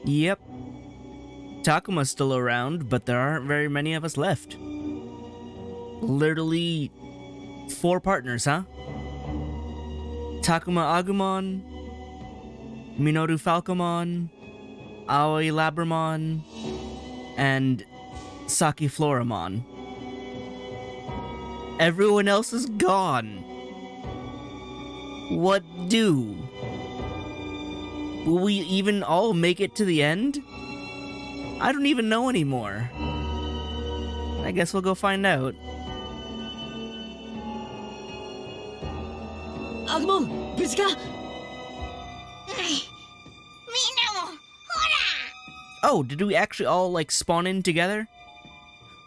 Yep. Takuma's still around, but there aren't very many of us left. Literally 4 partners, huh? Takuma Agumon, Minoru Falcomon, Aoi Labramon, and Saki Floramon. Everyone else is gone. What do? Will we even all make it to the end? I don't even know anymore. I guess we'll go find out. Agumon, 無事か? Oh, did we actually all, like, spawn in together?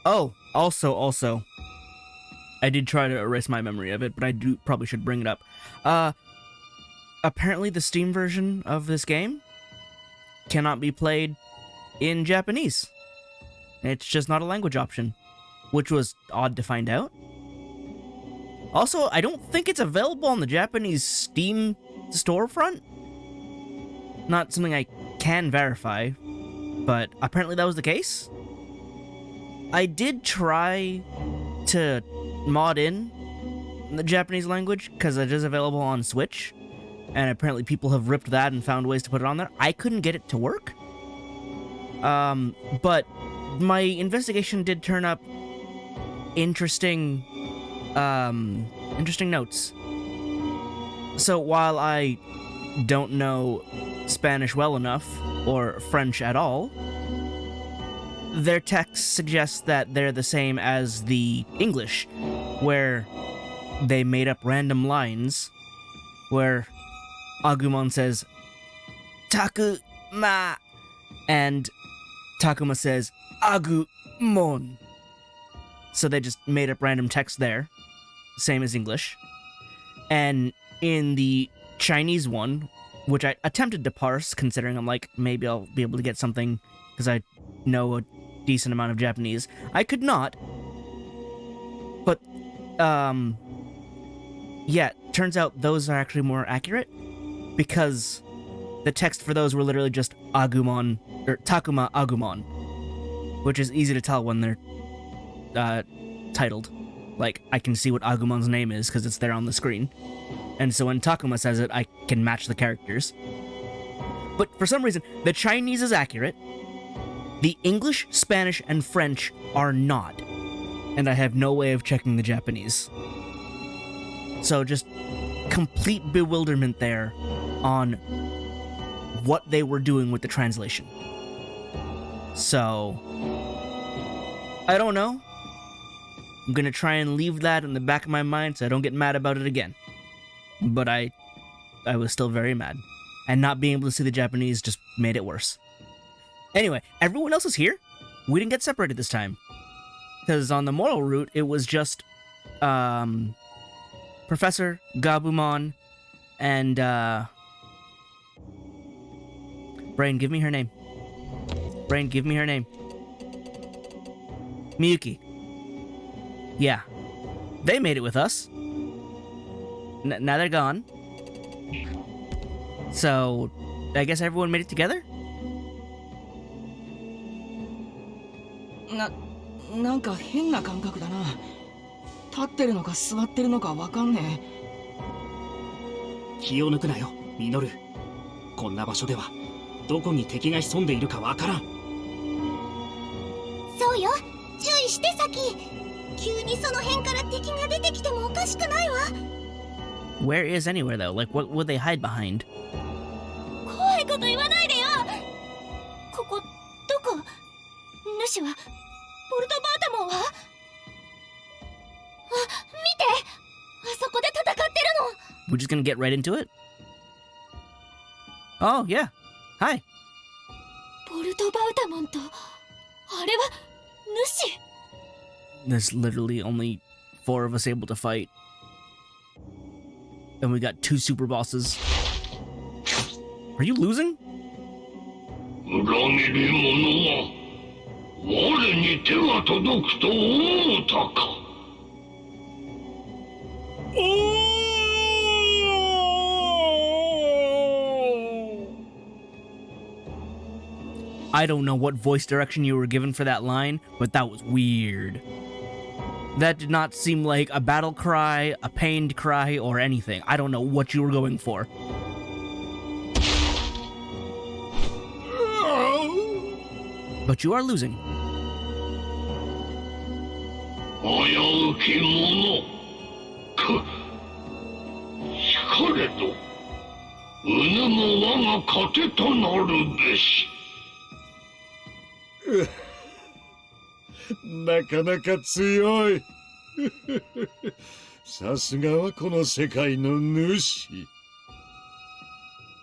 Oh, also, I did try to erase my memory of it, but I probably should bring it up. Apparently the Steam version of this game cannot be played in Japanese. It's just not a language option, which was odd to find out. Also, I don't think it's available on the Japanese Steam storefront. Not something I can verify, but apparently that was the case. I did try to mod in the Japanese language because it is available on Switch, and apparently people have ripped that and found ways to put it on there. I couldn't get it to work. But my investigation did turn up interesting notes. So while I don't know Spanish well enough, or French at all, their text suggests that they're the same as the English, where they made up random lines where Agumon says, Takuma, and Takuma says, Agumon. So they just made up random text there, same as English. And in the Chinese one, which I attempted to parse, considering I'm like, maybe I'll be able to get something, because I know a decent amount of Japanese, I could not. But, yeah, turns out those are actually more accurate, because the text for those were literally just Agumon, or Takuma Agumon, which is easy to tell when they're titled. Like, I can see what Agumon's name is because it's there on the screen. And so when Takuma says it, I can match the characters. But for some reason, the Chinese is accurate, the English, Spanish, and French are not. And I have no way of checking the Japanese. So just complete bewilderment there on what they were doing with the translation. So, I don't know. I'm gonna try and leave that in the back of my mind so I don't get mad about it again. But I was still very mad. And not being able to see the Japanese just made it worse. Anyway, everyone else is here. We didn't get separated this time. Because on the moral route, it was just Professor, Gabumon, and Brain, give me her name. Brain, give me her name. Miyuki. Yeah. They made it with us. Now they're gone. So, I guess everyone made it together? なんか変な感覚だな。立ってるのか座ってるのかわかんねえ。気を抜くなよ、ミノル。こんな場所ではどこに敵が潜んでいるかわからん。そうよ、注意してサキ。急にその辺から敵が出てきてもおかしくないわ。Where is anywhere though? Like, what would they hide behind? 怖いこと言わないでよ。ここどこ？主はボルトバータモンは？あ、見て、あそこで戦ってるの。We're just gonna get right into it? Oh yeah, hi. ボルトバータモンとあれは主。There's literally only 4 of us able to fight. And we got 2 super bosses. Are you losing? 裏切り者は我に手が届くと思うたか。I don't know what voice direction you were given for that line, but that was weird. That did not seem like a battle cry, a pained cry, or anything. I don't know what you were going for. But you are losing. 危うき者しかれどうぬも我が糧となるべし。なかなか強い。さすがはこの世界の主。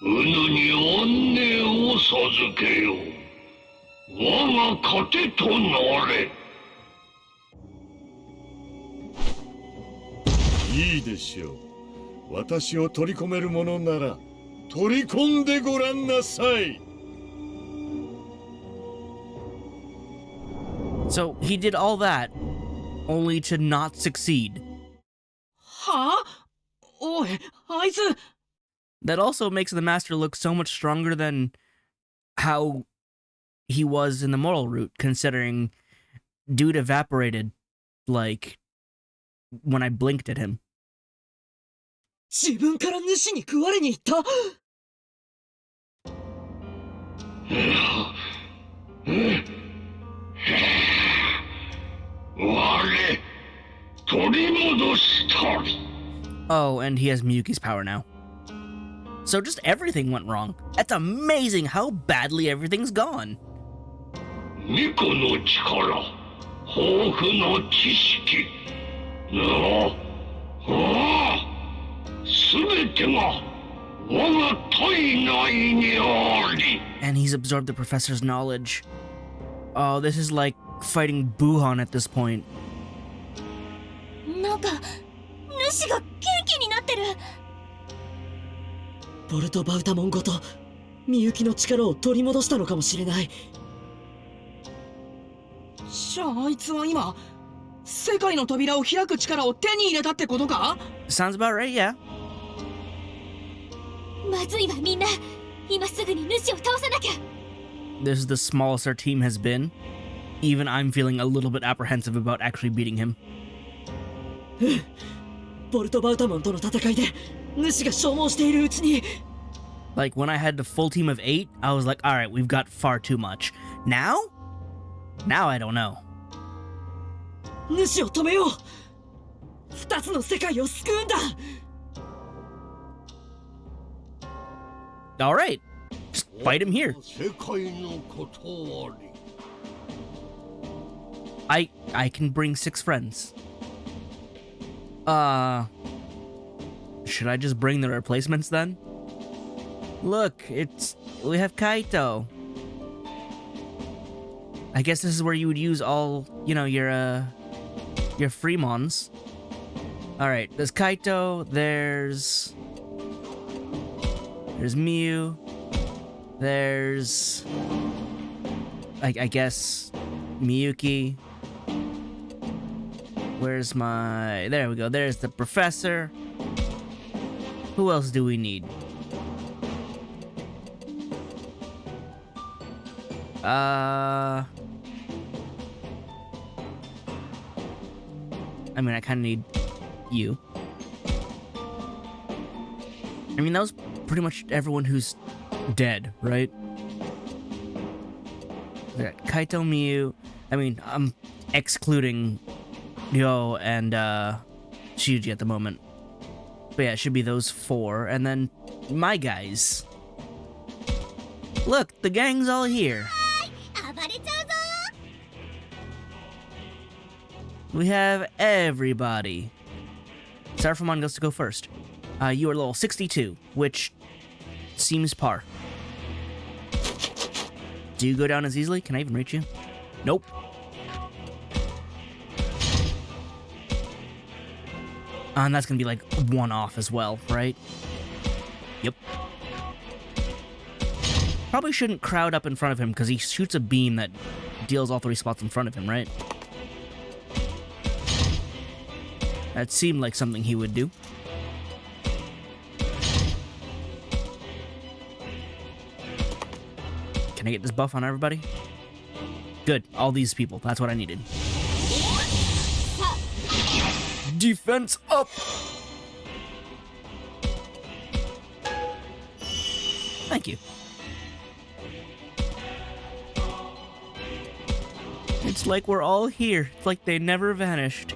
うぬに安寧を授けよう。我が糧となれ。いいでしょう。私を取り込めるものなら取り込んでごらんなさい。So he did all that, only to not succeed. はあ？おい、あいつ。 That also makes the Master look so much stronger than how he was in the moral route, considering dude evaporated, like, when I blinked at him. 自分から主に食われに行った？我取り戻したり。 Oh, and he has Miyuki's power now. So just everything went wrong. That's amazing how badly everything's gone. 巫女の力、豊富な知識。すべてが我が体内にあり。 And he's absorbed the professor's knowledge. Oh, this is like fighting Buhan at this point. なんか主が元気になってる。ボルトバウタモンごとみゆきの力を取り戻したのかもしれない。じゃああいつは今世界の扉を開く力を手に入れたってことか？ Sounds about right, yeah. まずいわみんな。今すぐに主を倒さなきゃ。 This is the smallest our team has been. Even I'm feeling a little bit apprehensive about actually beating him. ボルトバウタモンとの戦いで主が消耗しているうちに。 Like, when I had the full team of 8, I was like, alright, we've got far too much. Now? Now I don't know. 主を止めよう。二つの世界を救うんだ。 Alright, just fight him here. 世界のことあり。 I can bring 6 friends. Should I just bring the replacements then? Look, we have Kaito. I guess this is where you would use all, your Fremons. Alright, there's Kaito, there's Miyu, there's, I guess, Miyuki. Where's there we go, there's the professor. Who else do we need? I mean, I kind of need you. I mean, that was pretty much everyone who's dead, right? We got Kaito, Miyu. I mean, I'm excluding Ryo and Shuji at the moment. But yeah, it should be those 4. And then my guys. Look, the gang's all here. 暴れちゃうぞ。 We have everybody. Sarfamon goes to go first. You are level 62, which seems par. Do you go down as easily? Can I even reach you? Nope. And that's gonna be like 1 off as well, right? Yep. Probably shouldn't crowd up in front of him because he shoots a beam that deals all 3 spots in front of him, right? That seemed like something he would do. Can I get this buff on everybody? Good. All these people. That's what I needed. Defense up! Thank you. It's like we're all here. It's like they never vanished.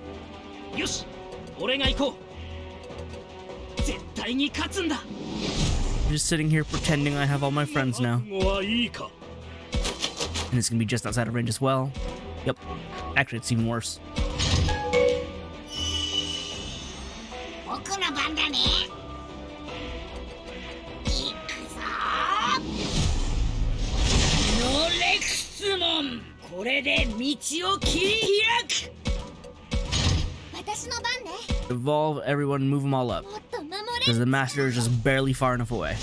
よし、俺が行こう。絶対に勝つんだ。 Just sitting here pretending I have all my friends now. もういいか。 And it's gonna be just outside of range as well. Yep. Actually, it's even worse. 僕の番だね。行くぞ。ノレクスモン、これで道を切り開く。私の番ね。 Evolve everyone, move them all up. もっと守れ。 Because the master is just barely far enough away.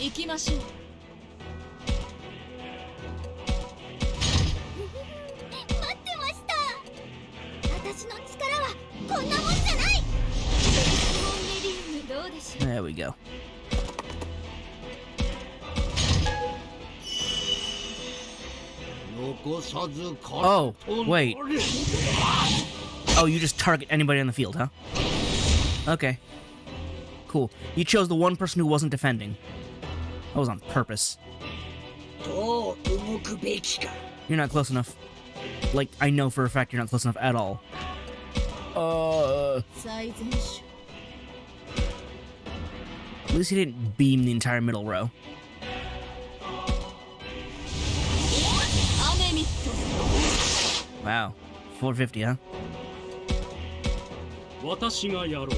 行きましょう。待ってました。私の力はこんなもんじゃない。メリウムどうでしょう。 There we go. Oh, wait. Oh, you just target anybody on the field, huh? Okay. Cool. You chose the one person who wasn't defending. That was on purpose. You're not close enough. Like, I know for a fact you're not close enough at all. At least he didn't beam the entire middle row. Wow. 450, huh? 私がやろう。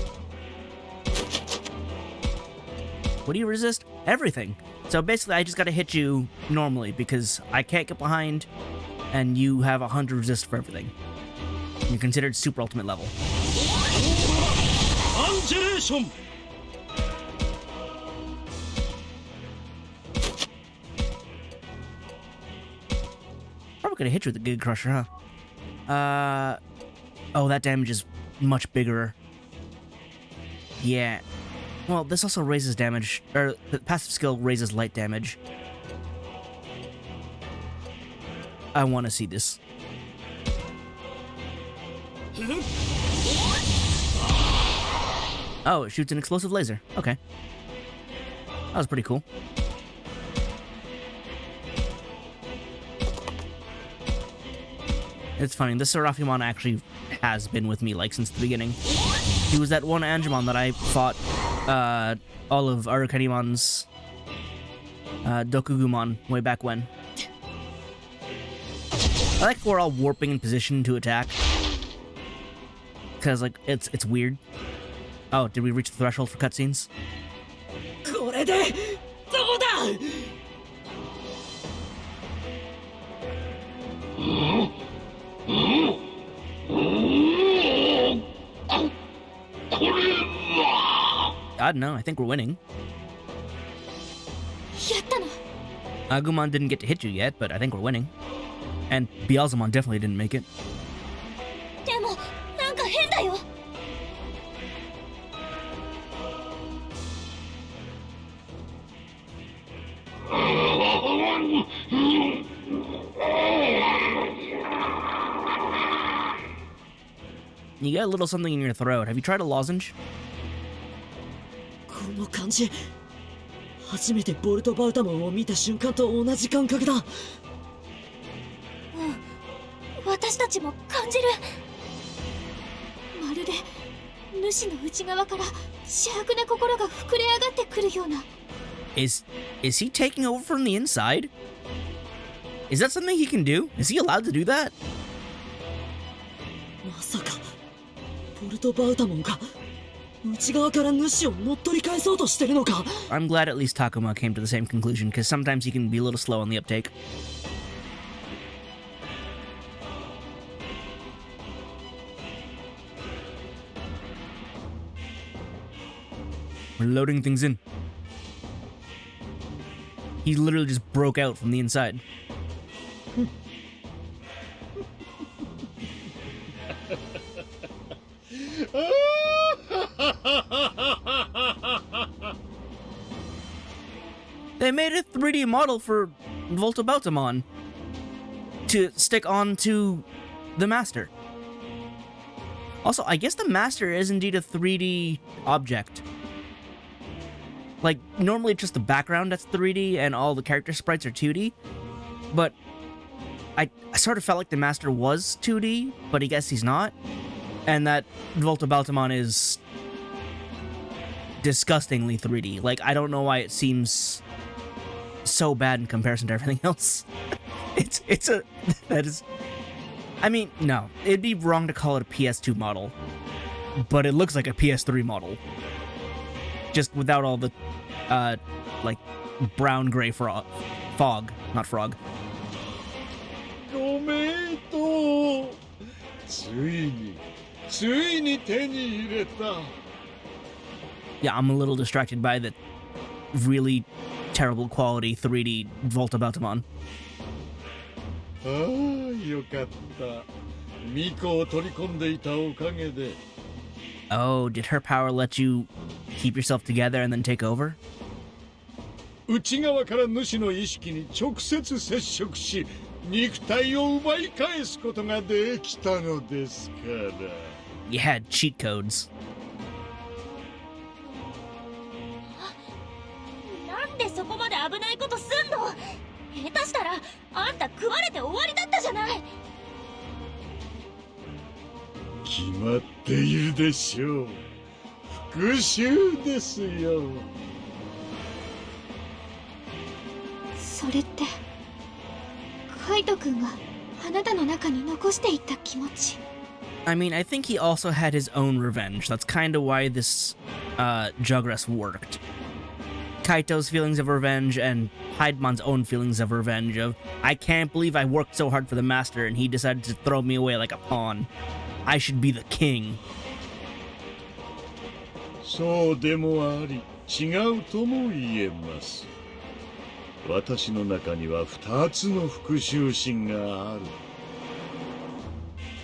What do you resist? Everything. So basically, I just gotta hit you normally because I can't get behind, and you have 100 resist for everything. You're considered super ultimate level. アンジェレーション。 Probably gonna hit you with the Gig Crusher, huh? Oh, that damage is much bigger. Yeah. Well, this also raises damage, or the passive skill raises light damage. I want to see this. Oh, it shoots an explosive laser. Okay. That was pretty cool. It's funny, this Seraphimon actually has been with me, like, since the beginning. He was that one Angemon that I fought all of Arukanimon's Dokugumon way back when. I like we're all warping in position to attack. Because, like, it's weird. Oh, did we reach the threshold for cutscenes? これでどうだ。God, no, I think we're winning. やったの。 Agumon didn't get to hit you yet, but I think we're winning. And Beelzemon definitely didn't make it. でもなんか変だよ。 You got a little something in your throat. Have you tried a lozenge? この感じ。初めてボルトバウタモンを見た瞬間と同じ感覚だ。うん、私たちも感じる。まるで主の内側から邪悪な心が膨れ上がってくるような。Is he taking over from the inside? Is that something he can do? Is he allowed to do that? まさかボルトバウタモンが内側から主を乗っ取り返そうとしてるのか。 I'm glad at least Takuma came to the same conclusion, because sometimes he can be a little slow on the uptake. We're loading things in. He literally just broke out from the inside. They made a 3D model for Volta Beltamon to stick on to the Master. Also, I guess the Master is indeed a 3D object. Like, normally it's just the background that's 3D and all the character sprites are 2D, but I sort of felt like the Master was 2D, but I guess he's not, and that Volta Beltamon is disgustingly 3D. Like, I don't know why it seems so bad in comparison to everything else. I mean, no, it'd be wrong to call it a PS2 model, but it looks like a PS3 model. Just without all the, like, brown-gray fog. Not frog. ごめんとついに手に入れた Yeah, I'm a little distracted by the really terrible quality 3D Volta Beltamon. ああよかったミコを取り込んでいたおかげで Oh, did her power let you keep yourself together and then take over? 内側から主の意識に直接接触し肉体を奪い返すことができたのですから You had cheat codes. なんでそこまで危ないことすんの？下手したらあんた食われて終わりだったじゃない。決まっているでしょう復讐ですよそれってカイト君があなたの中に残していった気持ち。 I mean, I think he also had his own revenge. That's kind of why this Jugress worked. Kaito's feelings of revenge and Heidemon's own feelings of revenge of, I can't believe I worked so hard for the Master and he decided to throw me away like a pawn. I should be the king. そうでもあり違うとも言えます私の中には2つの復讐心がある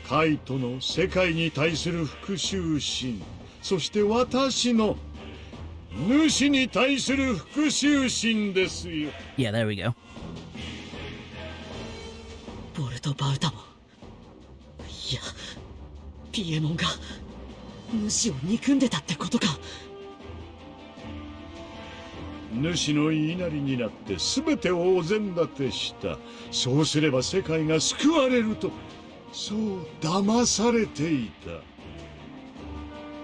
カイトの世界に対する復讐心そして私の主に対する復讐心ですよ Yeah, there we go. ボルト・バウタモンいやピエモンが主を憎んでたってことか主の言いなりになって全てをお膳立てしたそうすれば世界が救われるとそう騙されていた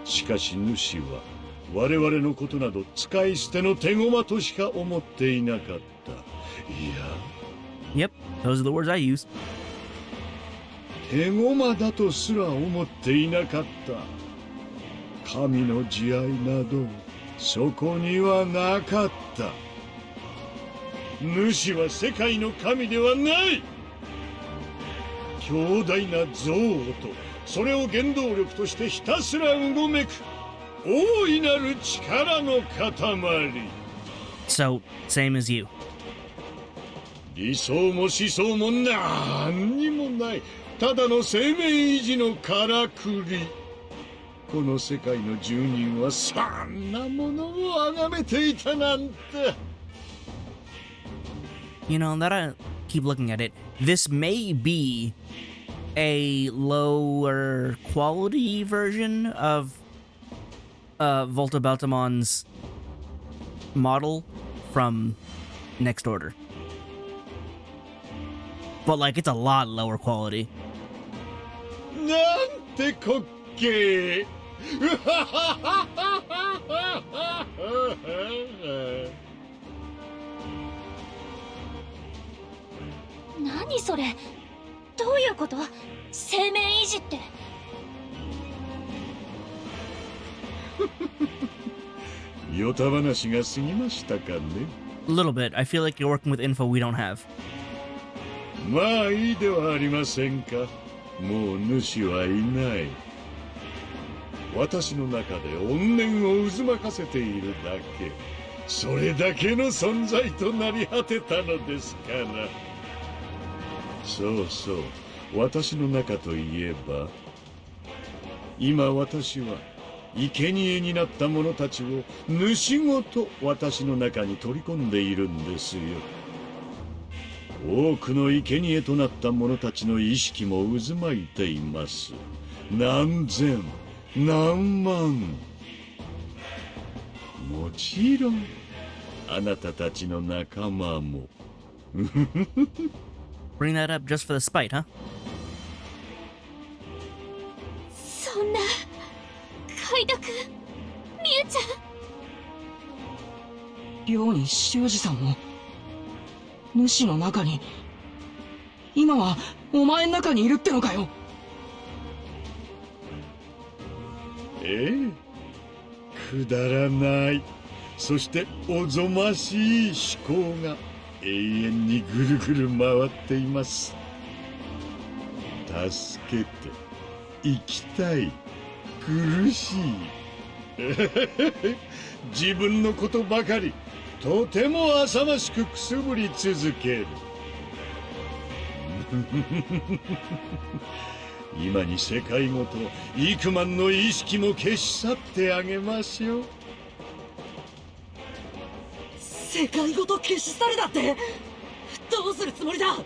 しかし主は我々のことなど使い捨ての手駒としか思っていなかったいや Yep, those are the words I use. 手駒だとすら思っていなかった神の慈愛などそこにはなかった主は世界の神ではない強大な憎悪とそれを原動力としてひたすらうごめく大いなる力の塊 So, same as you. 理想も思想も何にもないただの生命維持のからくりこの世界の住人はそんなものを崇めていたなんて You know, that I keep looking at it, this may be a lower quality version of Volta Beltamon's model from Next Order. But, like, it's a lot lower quality. なんて滑稽何それ？どういうこと？生命維持って。ヨタ話が過ぎましたかね A little bit. I feel like you're working with info we don't have. まあいいではありませんかもう主はいない私の中で怨念を渦巻かせているだけそれだけの存在となり果てたのですからそうそう私の中といえば今私は生贄になった者たちを主ごと私の中に取り込んでいるんですよ多くの生贄となった者たちの意識も渦巻いています。何千何万、もちろんあなたたちの仲間も。Bring that up just for the spite, huh? そんなカイトくん、ミュウちゃん。寮に修二さんも主の中に、今はお前の中にいるってのかよ。ええ、くだらない、そしておぞましい思考が永遠にぐるぐる回っています。助けて、生きたい、苦しい。自分のことばかりとても浅ましくくすぶり続ける。今に世界ごと幾万の意識も消し去ってあげましょう。世界ごと消し去るだって。どうするつもりだ。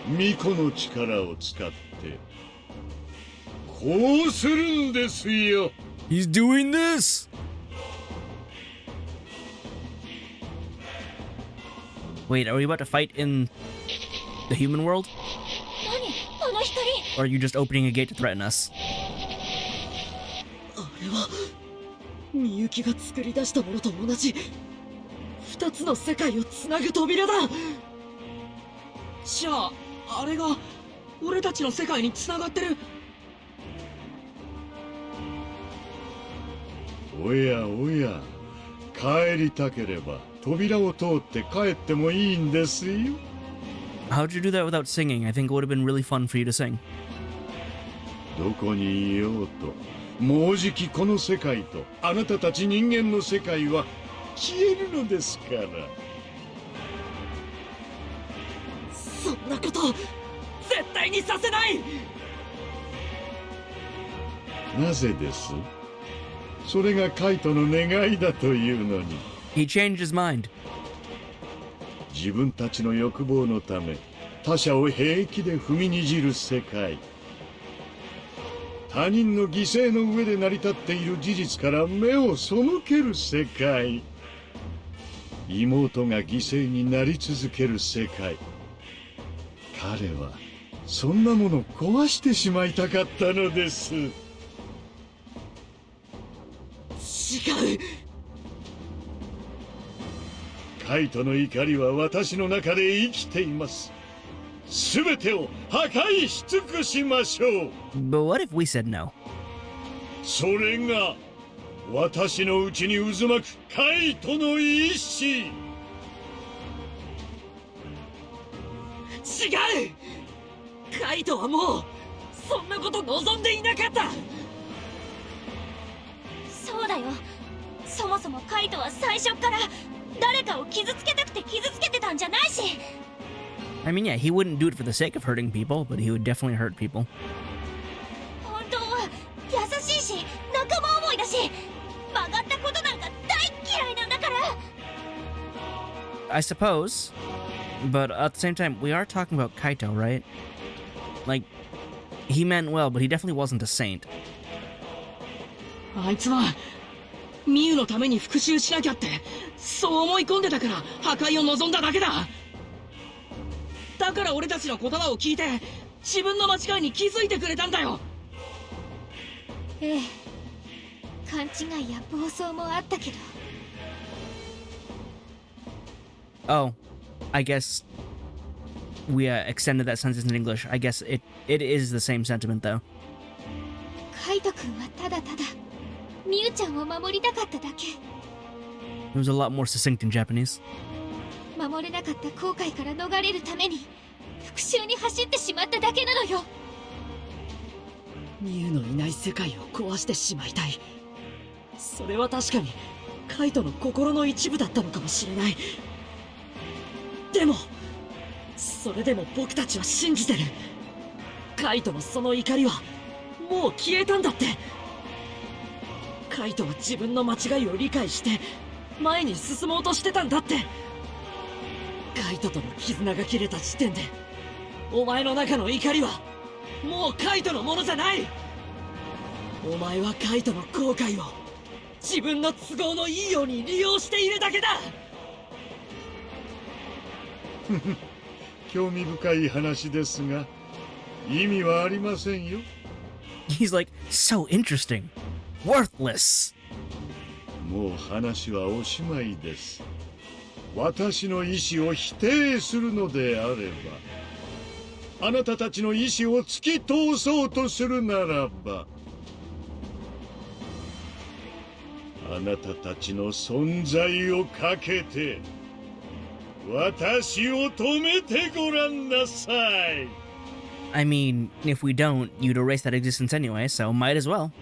巫女の力を使ってこうするんですよ。 He's doing this! Wait, are we about to fight in the human world? 何あの光。 Or are you just opening a gate to threaten us? あれはみゆきが作り出したものと同じ二つの世界をつなぐ扉だ。じゃああれが俺たちの世界につながってる。おやおや、帰りたければ扉を通って帰ってもいいんですよ。 How'd you do that without singing? I think it would have been really fun for you to sing. どこにいようと、もうじきこの世界とあなたたち人間の世界は消えるのですから。そんなこと絶対にさせない。なぜです？それがカイトの願いだというのに。 He changed his mind. 自分たちの欲望のため他者を平気で踏みにじる世界、他人の犠牲の上で成り立っている事実から目を背ける世界、妹が犠牲になり続ける世界。彼はそんなもの壊してしまいたかったのです。違う。カイトの怒りは私の中で生きています。すべてを破壊し尽くしましょう。 But what if we said no? それが私のうちに渦巻くカイトの意志。違う。カイトはもうそんなこと望んでいなかった。そうだよ。そもそもカイトは最初から誰かを傷つけたくて傷つけてたんじゃないし。 I mean, yeah, he wouldn't do it for the sake of hurting people, but he would definitely hurt people. 本当は優しいし仲間思いだし、曲がったことなんか大嫌いなんだから。 I suppose, but at the same time, we are talking about Kaito, right? Like, he meant well, but he definitely wasn't a saint. あいつはミユのために復讐しなきゃってそう思い込んでたから破壊を望んだだけだ。だから俺たちの言葉を聞いて自分の間違いに気づいてくれたんだよ。ええ、勘違いや暴走もあったけど。 Oh, I guess we extended that sentence in English. I guess it is the same sentiment, though. カイト君はただただミユちゃんを守りたかっただけ。 It was a lot more succinct in Japanese. 守れなかった後悔から逃れるために復讐に走ってしまっただけなのよ。ミユのいない世界を壊してしまいたい。それは確かにカイトの心の一部だったのかもしれない。でもそれでも僕たちは信じてる。カイトのその怒りはもう消えたんだって。カイトは自分の間違いを理解して前に進もうとしてたんだって。カイトとの絆が切れた時点でお前の中の怒りはもうカイトのものじゃない。お前はカイトの後悔を自分の都合のいいように利用しているだけだ。興味深い話ですが、意味はありませんよ。 He's like, so interesting. Worthless. もう話はおしまいです。私の意志を否定するのであれば、あなたたちの意志を突き通そうとするならば、あなたたちの存在をかけて私を止めてごらんなさい。 I mean, if we don't, you'd erase that existence anyway, so might as well.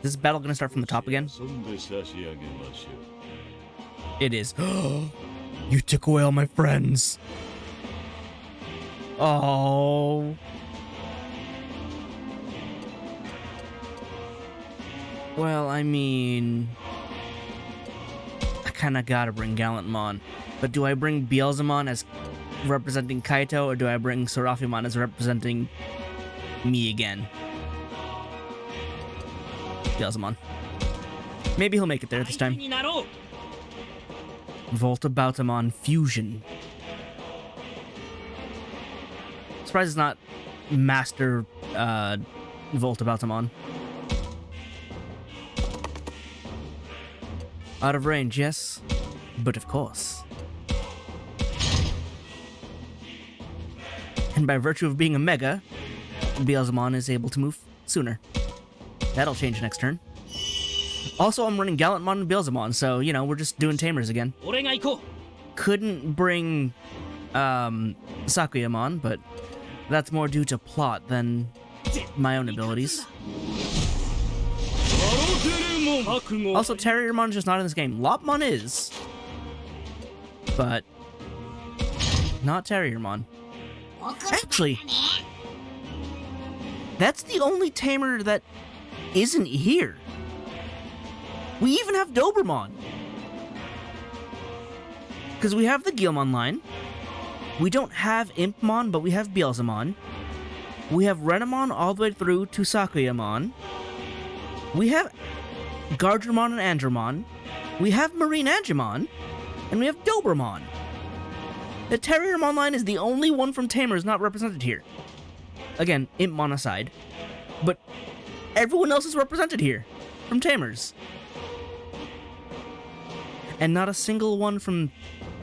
Is this battle gonna start from the top again? そんで差し上げましょう。 It is. You took away all my friends. Oh. Well, I mean, I kinda gotta bring Gallantmon. But do I bring Beelzemon as representing Kaito, or do I bring Serafimon as representing me again? Beelzemon. Maybe he'll make it there this time. Volta-Bautamon Fusion. Surprised it's not Master Volta-Bautamon. Out of range, yes, but of course. And by virtue of being a Mega, Beelzemon is able to move sooner. That'll change next turn. Also, I'm running Gallantmon and Beelzemon, so, you know, we're just doing Tamers again. Couldn't bring, Sakuyamon, but that's more due to plot than my own abilities. Also, Terriermon's just not in this game. Lopmon is, but not Terriermon. Actually, that's the only Tamer that isn't here. We even have Dobermon. Because we have the Guilmon line. We don't have Impmon, but we have Beelzemon. We have Renamon all the way through to Sakuyamon. We have Gardramon and Andromon. We have Marine Angemon. And we have Dobermon. The Terriermon line is the only one from Tamers not represented here. Again, Impmon aside. But everyone else is represented here from Tamers. And not a single one from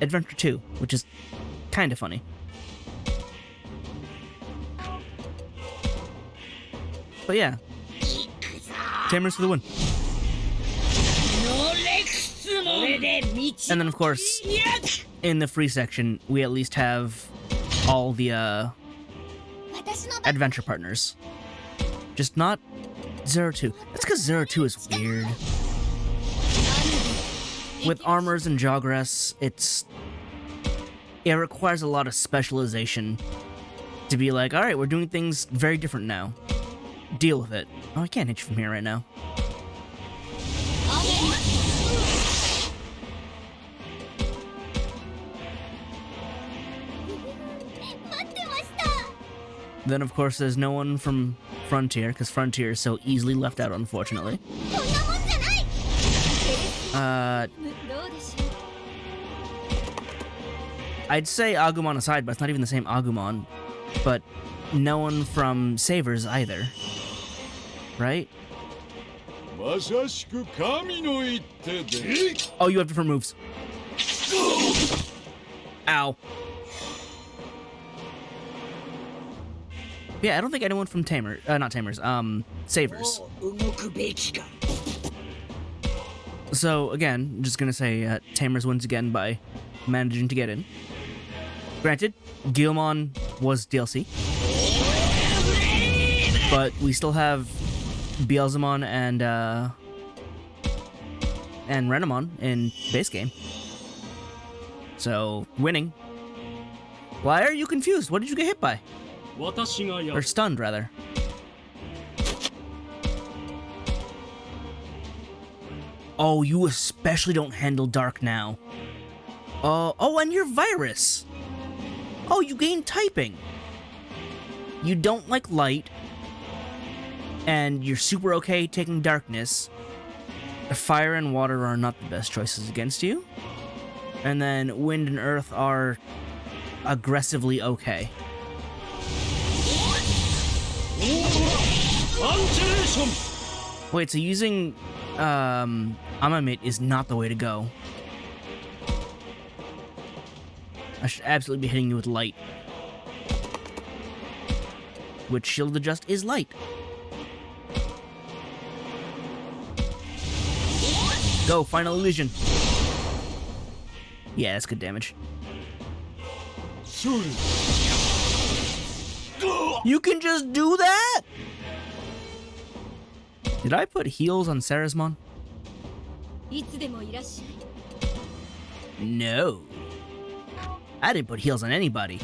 Adventure 2, which is kind of funny. But yeah. Tamers for the win. And then, of course, in the free section, we at least have all the adventure partners. Just not Zero 2. That's because Zero 2 is weird. With armors and Jogress, it requires a lot of specialization to be like, alright, we're doing things very different now. Deal with it. Oh, I can't hit you from here right now. Then, of course, there's no one from Frontier, because Frontier is so easily left out, unfortunately. I'd say Agumon aside, but it's not even the same Agumon. But no one from Savers either. Right? Oh, you have different moves. Ow. Yeah, I don't think anyone from not Tamers, Savers. So, again, I'm just gonna say Tamers wins again by managing to get in. Granted, Guilmon was DLC. But we still have Beelzemon and Renamon in base game. So, winning. Why are you confused? What did you get hit by? Or stunned, rather. Oh, you especially don't handle dark now. Oh, and you're virus. Oh, you gain typing. You don't like light. And you're super okay taking darkness. Fire and water are not the best choices against you. And then wind and earth are aggressively okay. Wait, so using Amamit is not the way to go. I should absolutely be hitting you with light. Which shield adjust is light. Go, final illusion. Yeah, that's good damage. You can just do that? Did I put heals on Sarazmon? いつでもいらっしゃい。 No. I didn't put heals on anybody.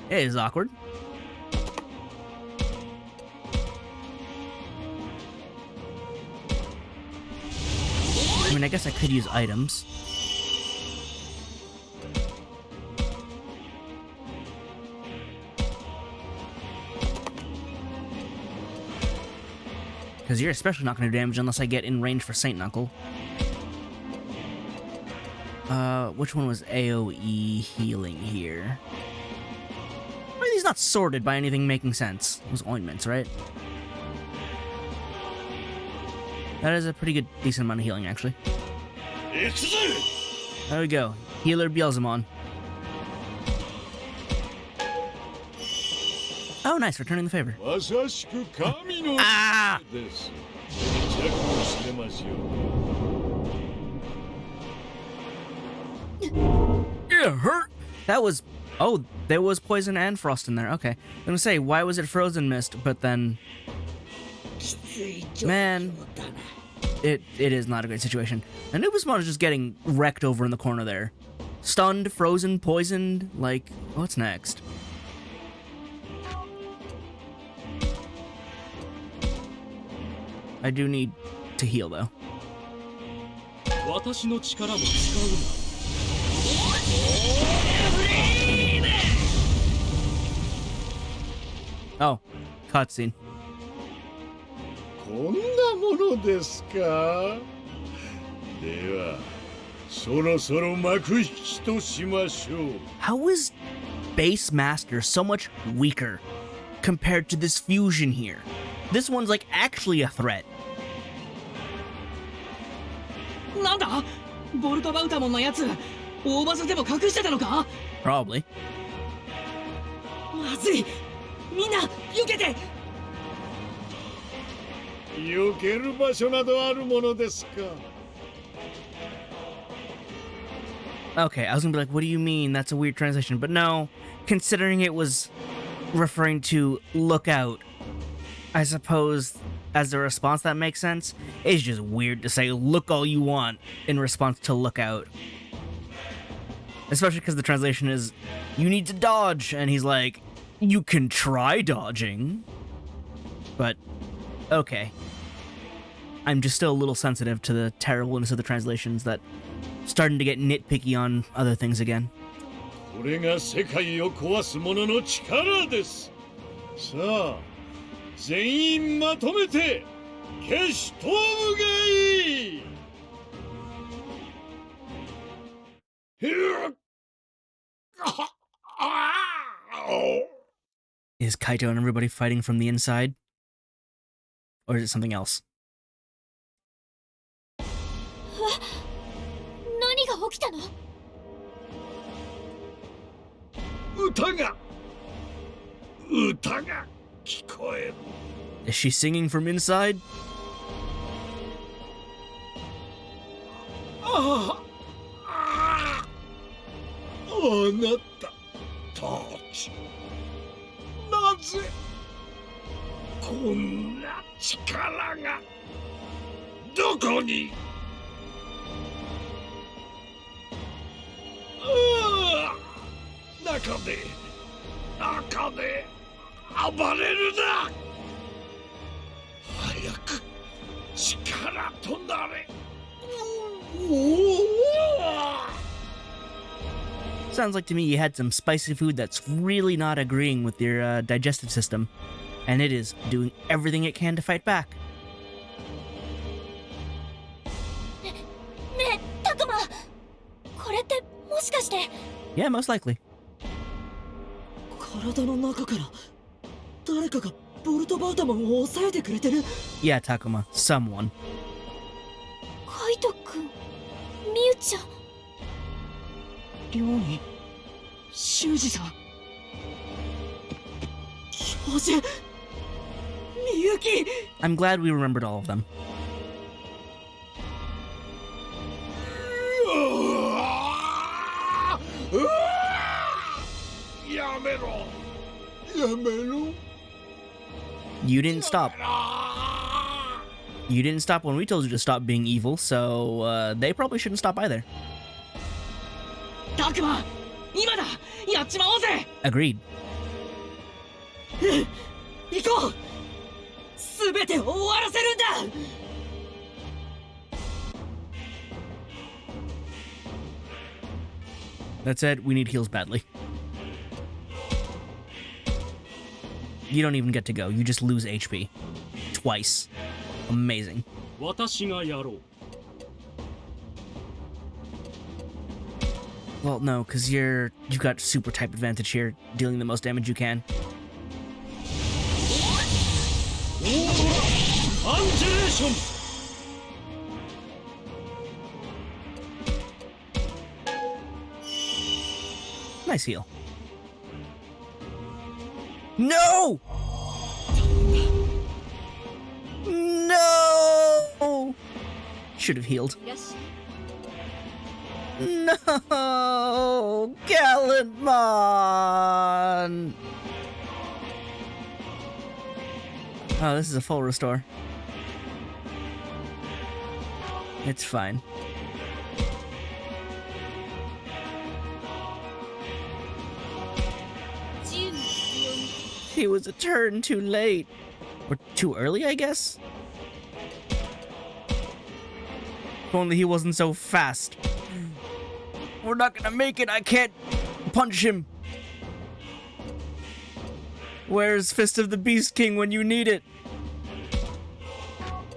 It is awkward. I mean, I guess I could use items. Because you're especially not going to do damage unless I get in range for Saint Knuckle. Which one was AoE healing here? Why are these not sorted by anything making sense? Those ointments, right? That is a pretty good, decent amount of healing, actually. There we go. Healer Beelzemon. Oh, nice. Returning the favor. Ah! It hurt. That was... Oh, there was poison and frost in there. Okay. I'm gonna say, why was it frozen mist, but then... Man... It is not a great situation. And Nebulous is just getting wrecked over in the corner there. Stunned, frozen, poisoned. Like, what's next? I do need to heal, though. Oh, cutscene. こんなものですか。では、そろそろ幕引きとしましょう。 How is Base Master so much weaker compared to this fusion here? This one's like actually a threat. なんだボルトバウタモンのやつ大場所でも隠してたのか Probably. まずいみんな避けて避ける場所などあるものですか。 Okay, I was gonna be like, what do you mean? That's a weird translation. But no, considering it was referring to look out, I suppose as a response that makes sense. It's just weird to say look all you want in response to look out. Especially because the translation is, you need to dodge, and he's like, you can try dodging. But, okay. I'm just still a little sensitive to the terribleness of the translations that starting to get nitpicky on other things again. これが世界を壊す者の力です。さあ、全員まとめて消し飛ぶがいい。Is Kaito and everybody fighting from the inside? Or is it something else? 何が起きたの歌が聞こえる。 Is she singing from inside? あなたたちなぜこんな力がどこに中で暴れるな早く力からとなれ。 Sounds like to me you had some spicy food that's really not agreeing with your digestive system, and it is doing everything it can to fight back. ねえタクマ、これってもしかして。 Yeah, most likely. 体の中から誰かがボルトバウタモンを抑えてくれてる。 Yeah, Takuma, someone. カイト君、ミユちゃん。寮に修二さん、教授、みゆき。 I'm glad we remembered all of them. やめろ。やめろ。 You didn't stop. You didn't stop when we told you to stop being evil, so they probably shouldn't stop either. タクマ、今だ、やっちまおうぜ。 Agreed. 行こう。すべて終わらせるんだ。 That said, we need heals badly. You don't even get to go. You just lose HP. Twice. Amazing. 私がやろう。 Well, no, because you've got super type advantage here, dealing the most damage you can. アンジェレーション。 Nice heal. No! No! Should have healed. いらっしゃい。 No! Gallantmon! Oh, this is a full restore. It's fine. He was a turn too late. Or too early, I guess? If only he wasn't so fast. We're not gonna make it. I can't punch him. Where's Fist of the Beast King when you need it?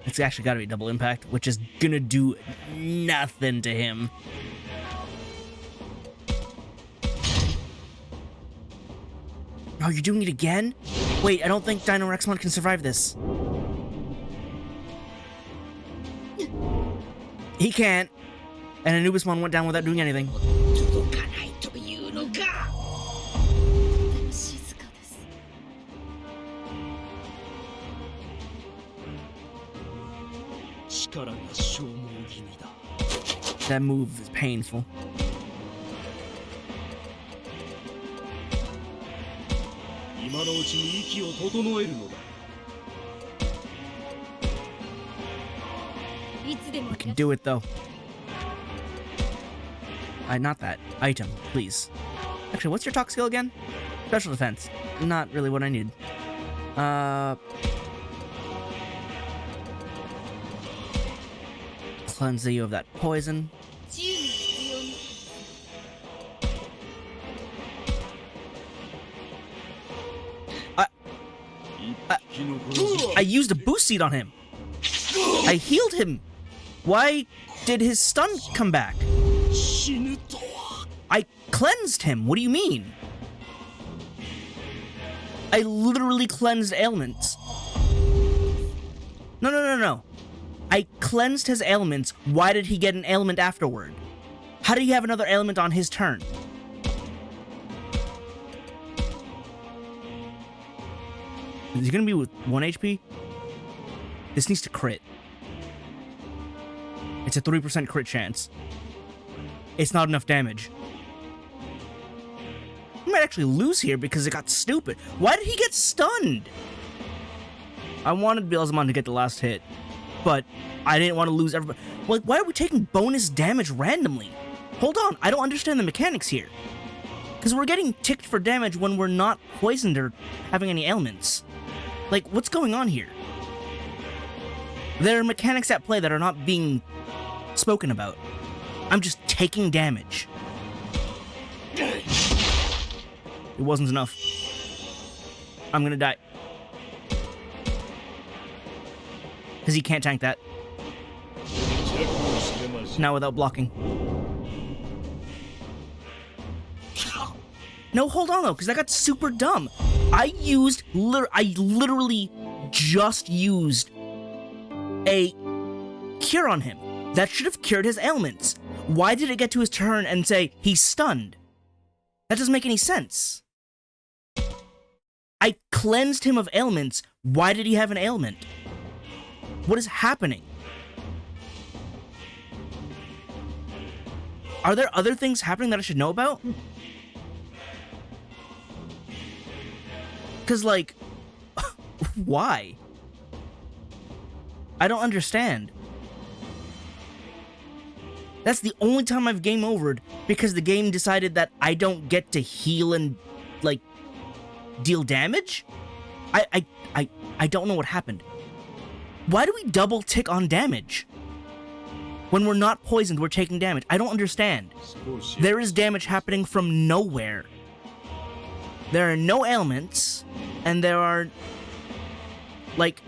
It's actually gotta be double impact, which is gonna do nothing to him. Oh, you're doing it again? Wait, I don't think Dino Rexmon can survive this. He can't. And Anubismon went down without doing anything. 届かないというのか。静かです。 力が消耗気味だ。 That move is painful. 今のうちに息を整えるのだ。いつでも We can do it though. Not that. Item, please. Actually, what's your talk skill again? Special defense. Not really what I need. Cleanse you of that poison. 自由に必要に。 I used a boost seed on him. I healed him. Why did his stun come back? 死ぬとは。 I cleansed him. What do you mean? I literally cleansed ailments. No. I cleansed his ailments. Why did he get an ailment afterward? How did he have another ailment on his turn? Is he gonna be with 1 HP? This needs to crit. It's a 3% crit chance. It's not enough damage. We might actually lose here because it got stupid. Why did he get stunned? I wanted Beelzemon to get the last hit, but I didn't want to lose everybody. Like, why are we taking bonus damage randomly? Hold on, I don't understand the mechanics here. Because we're getting ticked for damage when we're not poisoned or having any ailments. Like, what's going on here? There are mechanics at play that are not being spoken about. I'm just taking damage. It wasn't enough. I'm gonna die. Because he can't tank that. Not without blocking. No, hold on though, because I got super dumb. I literally just used a cure on him. That should have cured his ailments. Why did it get to his turn and say he's stunned? That doesn't make any sense. I cleansed him of ailments. Why did he have an ailment? What is happening? Are there other things happening that I should know about? Because, like, why? I don't understand. That's the only time I've game overed, because the game decided that I don't get to heal and, like, deal damage? I don't know what happened. Why do we double tick on damage? When we're not poisoned, we're taking damage. I don't understand. There is damage happening from nowhere. There are no ailments, and there are... Like,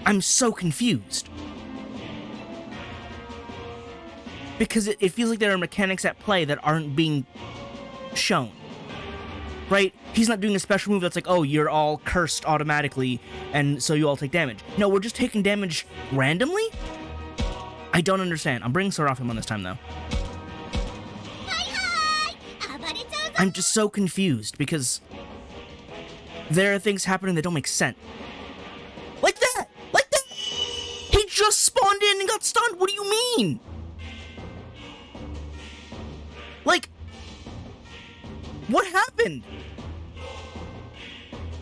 I'm so confused. Because it feels like there are mechanics at play that aren't being shown. Right? He's not doing a special move that's like, oh, you're all cursed automatically, and so you all take damage. No, we're just taking damage randomly? I don't understand. I'm bringing Seraphim this time, though. I'm just so confused, because there are things happening that don't make sense. Like that! Like that! He just spawned in and got stunned! What do you mean? Like, what happened?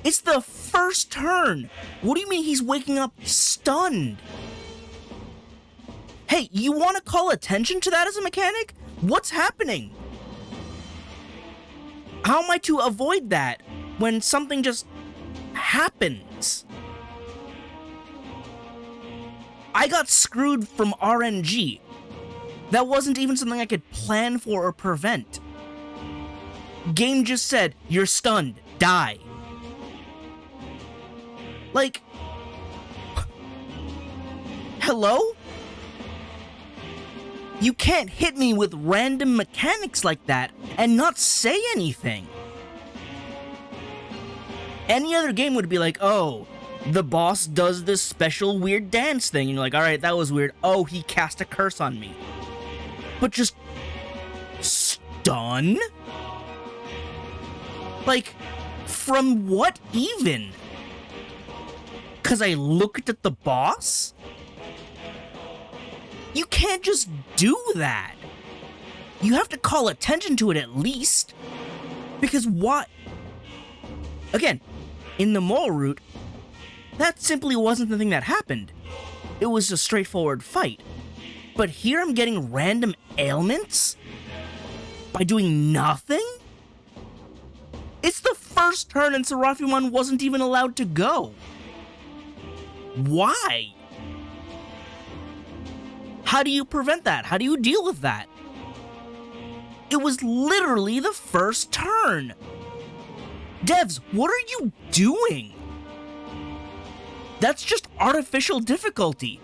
It's the first turn! What do you mean he's waking up stunned? Hey, you want to call attention to that as a mechanic? What's happening? How am I to avoid that when something just happens? I got screwed from RNG. That wasn't even something I could plan for or prevent. Game just said, you're stunned, die. Like, hello? You can't hit me with random mechanics like that and not say anything. Any other game would be like, oh, the boss does this special weird dance thing. And you're like, alright, that was weird. Oh, he cast a curse on me. But just stun? Like, from what even? 'Cause I looked at the boss? You can't just do that. You have to call attention to it at least. Because what? Again, in the mole route, that simply wasn't the thing that happened. It was a straightforward fight. But here I'm getting random ailments? By doing nothing? It's the first turn and Seraphimon wasn't even allowed to go. Why? How do you prevent that? How do you deal with that? It was literally the first turn. Devs, what are you doing? That's just artificial difficulty.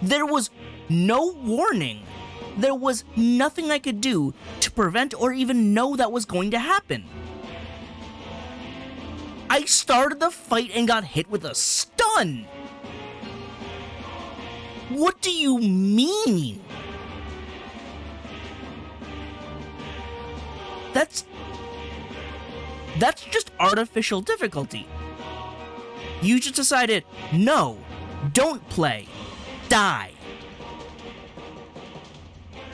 There was no warning. There was nothing I could do to prevent or even know that was going to happen. I started the fight and got hit with a stun. What do you mean? That's just artificial difficulty. You just decided, no, don't play, die.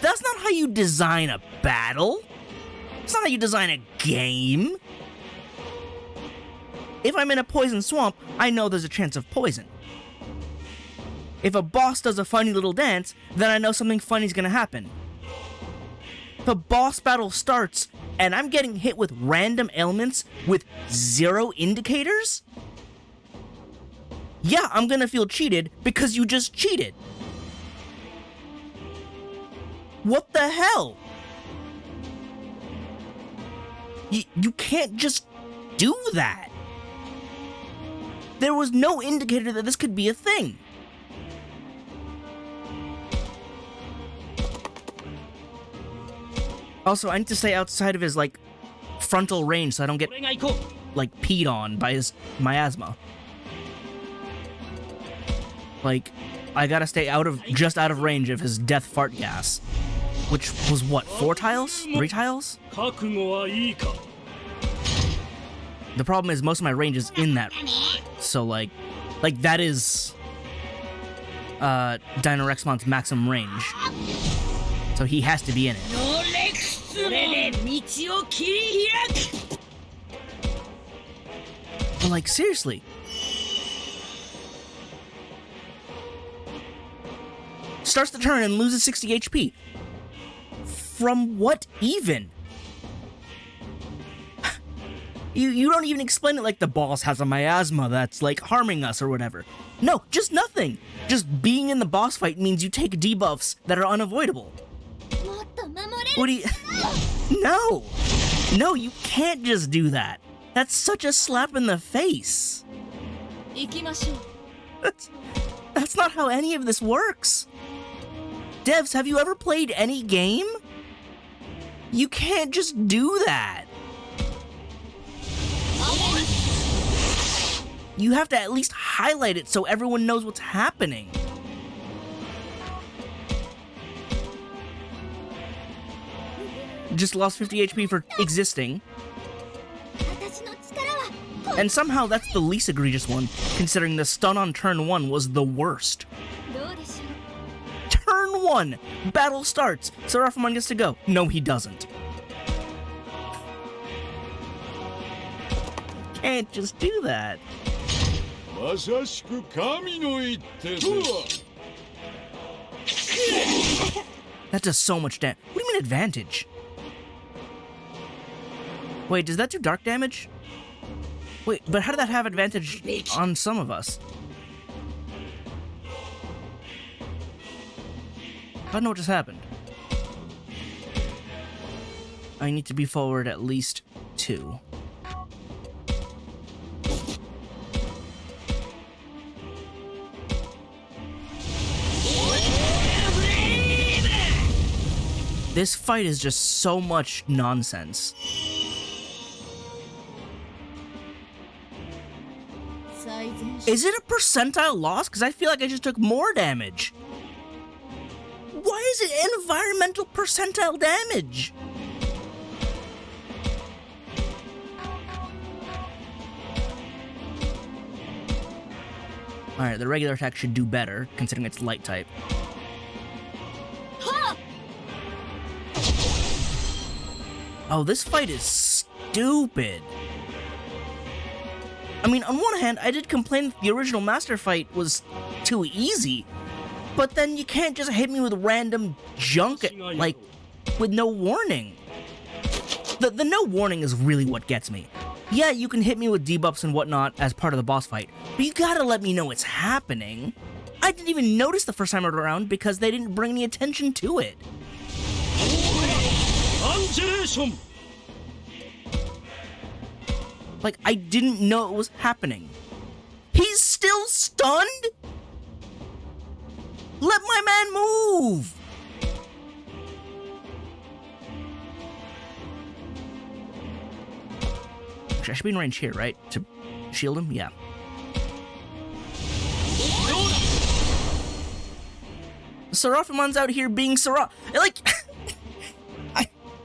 That's not how you design a battle. It's not how you design a game. If I'm in a poison swamp, I know there's a chance of poison. If a boss does a funny little dance, then I know something funny's gonna happen. If a boss battle starts and I'm getting hit with random ailments with zero indicators? Yeah, I'm gonna feel cheated because you just cheated. What the hell? You can't just do that. There was no indicator that this could be a thing. Also, I need to stay outside of his, like, frontal range so I don't get, 俺が行こう。 like, peed on by his miasma. Like, I gotta stay just out of range of his death fart gas. Which was what, 4 tiles? 3 tiles? 覚悟はいいか。 The problem is most of my range is in that. So, like that is Dino-Rexmon's maximum range. So he has to be in it. それで道を切り開く。 But, like, seriously. Starts the turn and loses 60 HP. From what even? You don't even explain it like the boss has a miasma that's, like, harming us or whatever. No, just nothing. Just being in the boss fight means you take debuffs that are unavoidable. もっと守れる。 What do you... No! No, you can't just do that. That's such a slap in the face. 行きましょう。 That's not how any of this works. Devs, have you ever played any game? You can't just do that. You have to at least highlight it so everyone knows what's happening. Just lost 50 HP for existing. 私の力はこ And somehow that's the least egregious one, considering the stun on turn 1 was the worst. どうでしょう。 Turn 1! Battle starts! Seraphimon gets to go. No, he doesn't. Can't just do that. まさしく神の一手です。 That does so much damage. What do you mean advantage? Wait, does that do dark damage? Wait, but how did that have advantage on some of us? I don't know what just happened. I need to be forward at least 2. This fight is just so much nonsense. 最善 Is it a percentile loss? Because I feel like I just took more damage. Why is it environmental percentile damage? Alright, the regular attack should do better, considering it's light type. Oh, this fight is stupid. I mean, on one hand, I did complain that the original Master fight was too easy, but then you can't just hit me with random junk, like, with no warning. The no warning is really what gets me. Yeah, you can hit me with debuffs and whatnot as part of the boss fight, but you gotta let me know it's happening. I didn't even notice the first time around because they didn't bring any attention to it. Like, I didn't know it was happening. He's still stunned? Let my man move! Actually, I should be in range here, right? To shield him? Yeah. Seraphimon's out here being like,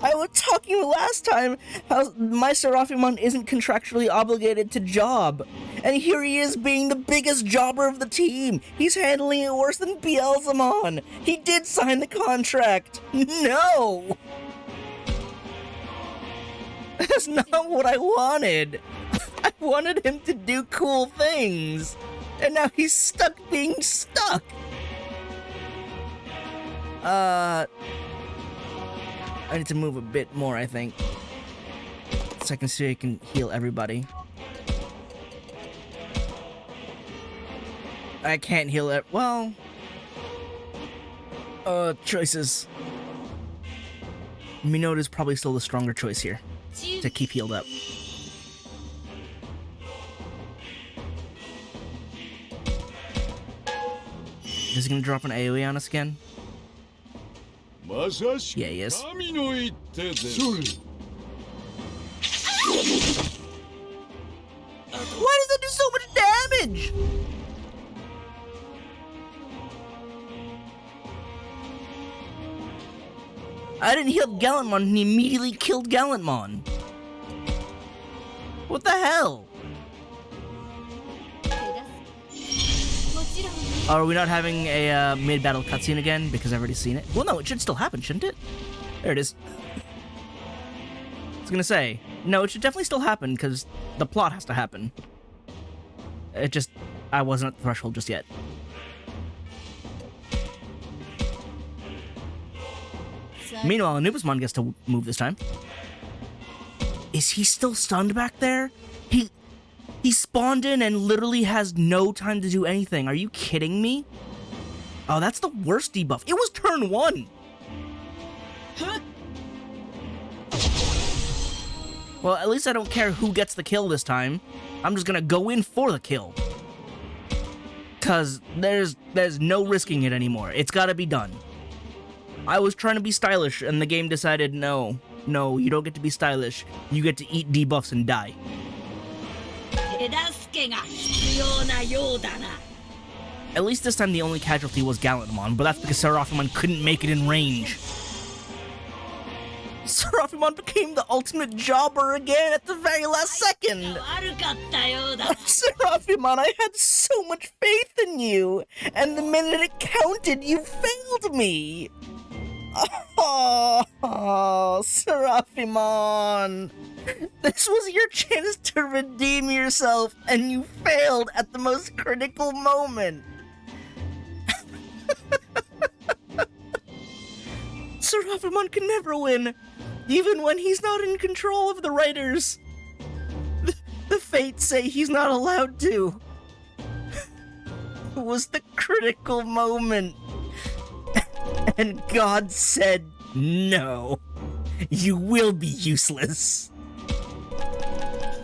I was talking last time how my Seraphimon isn't contractually obligated to job. And here he is being the biggest jobber of the team. He's handling it worse than Beelzemon. He did sign the contract. No! That's not what I wanted. I wanted him to do cool things. And now he's stuck being stuck. I need to move a bit more, I think. So I can see I can heal everybody. I can't heal it. Well, choices. Minota's probably still the stronger choice here to keep healed up. Is he gonna drop an AoE on us again? Yeah, he is. Why does that do so much damage? I didn't heal Gallantmon and he immediately killed Gallantmon. What the hell? Are we not having a mid-battle cutscene again? Because I've already seen it. Well, no, it should still happen, shouldn't it? There it is. I was gonna say, no, it should definitely still happen, because the plot has to happen. It just, I wasn't at the threshold just yet. Meanwhile, Anubismon gets to move this time. Is he still stunned back there? He spawned in and literally has no time to do anything. Are you kidding me? Oh, that's the worst debuff. It was turn 1. Huh? Well, at least I don't care who gets the kill this time. I'm just gonna go in for the kill. Cause there's no risking it anymore. It's gotta be done. I was trying to be stylish and the game decided no, you don't get to be stylish. You get to eat debuffs and die. At least this time the only casualty was Gallantmon, but that's because Seraphimon couldn't make it in range. Seraphimon became the ultimate jobber again at the very last second! Seraphimon, I had so much faith in you, and the minute it counted, you failed me! Oh, Seraphimon! This was your chance to redeem yourself, and you failed at the most critical moment! Seraphimon can never win, even when he's not in control of the writers. The fates say he's not allowed to. It was the critical moment. And God said, no, you will be useless.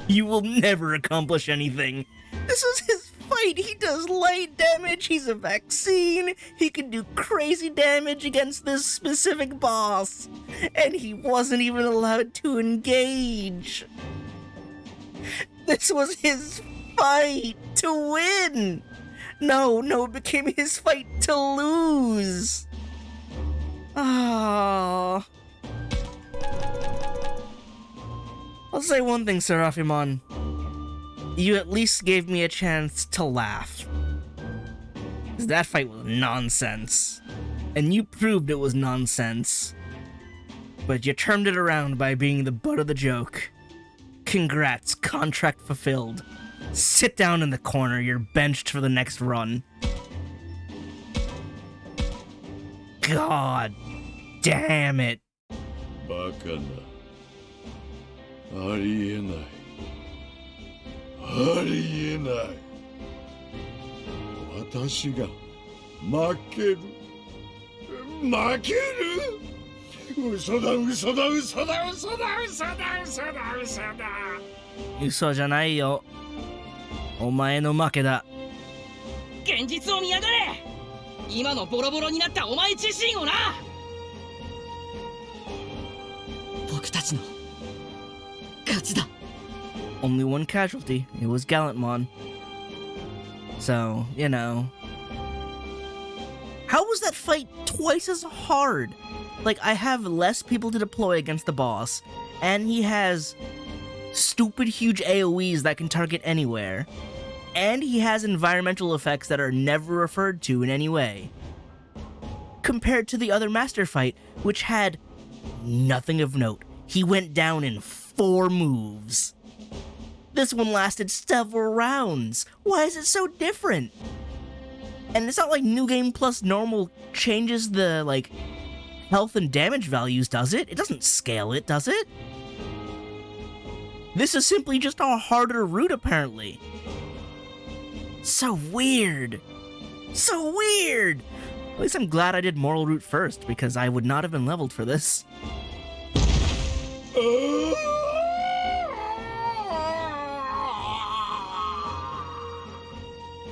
You will never accomplish anything. This was his fight. He does light damage. He's a vaccine. He can do crazy damage against this specific boss. And he wasn't even allowed to engage. This was his fight to win. No, it became his fight to lose. Ah. I'll say one thing, Seraphimon. You at least gave me a chance to laugh. 'Cause that fight was nonsense. And you proved it was nonsense. But you turned it around by being the butt of the joke. Congrats, contract fulfilled. Sit down in the corner, you're benched for the next run. God damn it. バカな。ありえない。ありえない。私が負ける。負ける。嘘だ嘘だ嘘だ嘘だ嘘だ嘘だ嘘だ。嘘じゃないよ。お前の負けだ。現実を見やがれ。今のボロボロになったお前自身をな。僕たちの勝ちだ。Only one casualty. It was Gallantmon. So, you know. How was that fight twice as hard? Like, I have less people to deploy against the boss, and he has stupid huge AoEs that can target anywhere, and he has environmental effects that are never referred to in any way. Compared to the other Master fight, which had nothing of note. He went down in 4 moves. This one lasted several rounds. Why is it so different? And it's not like New Game Plus Normal changes the, like, health and damage values, does it? It doesn't scale it, does it? This is simply just a harder route, apparently. So weird. So weird! At least I'm glad I did moral route first, because I would not have been leveled for this.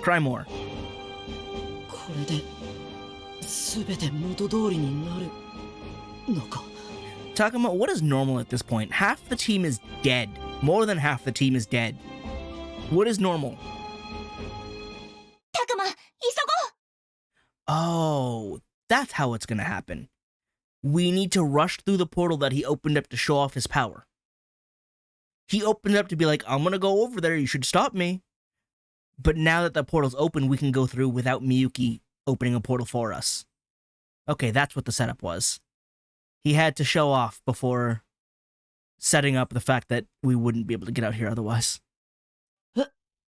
Cry more. これで全て元通りになるのか。 Takuma, what is normal at this point? Half the team is dead. More than half the team is dead. What is normal? たくま、急ごう。 Oh, that's how it's gonna happen. We need to rush through the portal that he opened up to show off his power. He opened it up to be like, I'm gonna go over there, you should stop me. But now that the portal's open, we can go through without Miyuki opening a portal for us. Okay, that's what the setup was. He had to show off before setting up the fact that we wouldn't be able to get out here otherwise.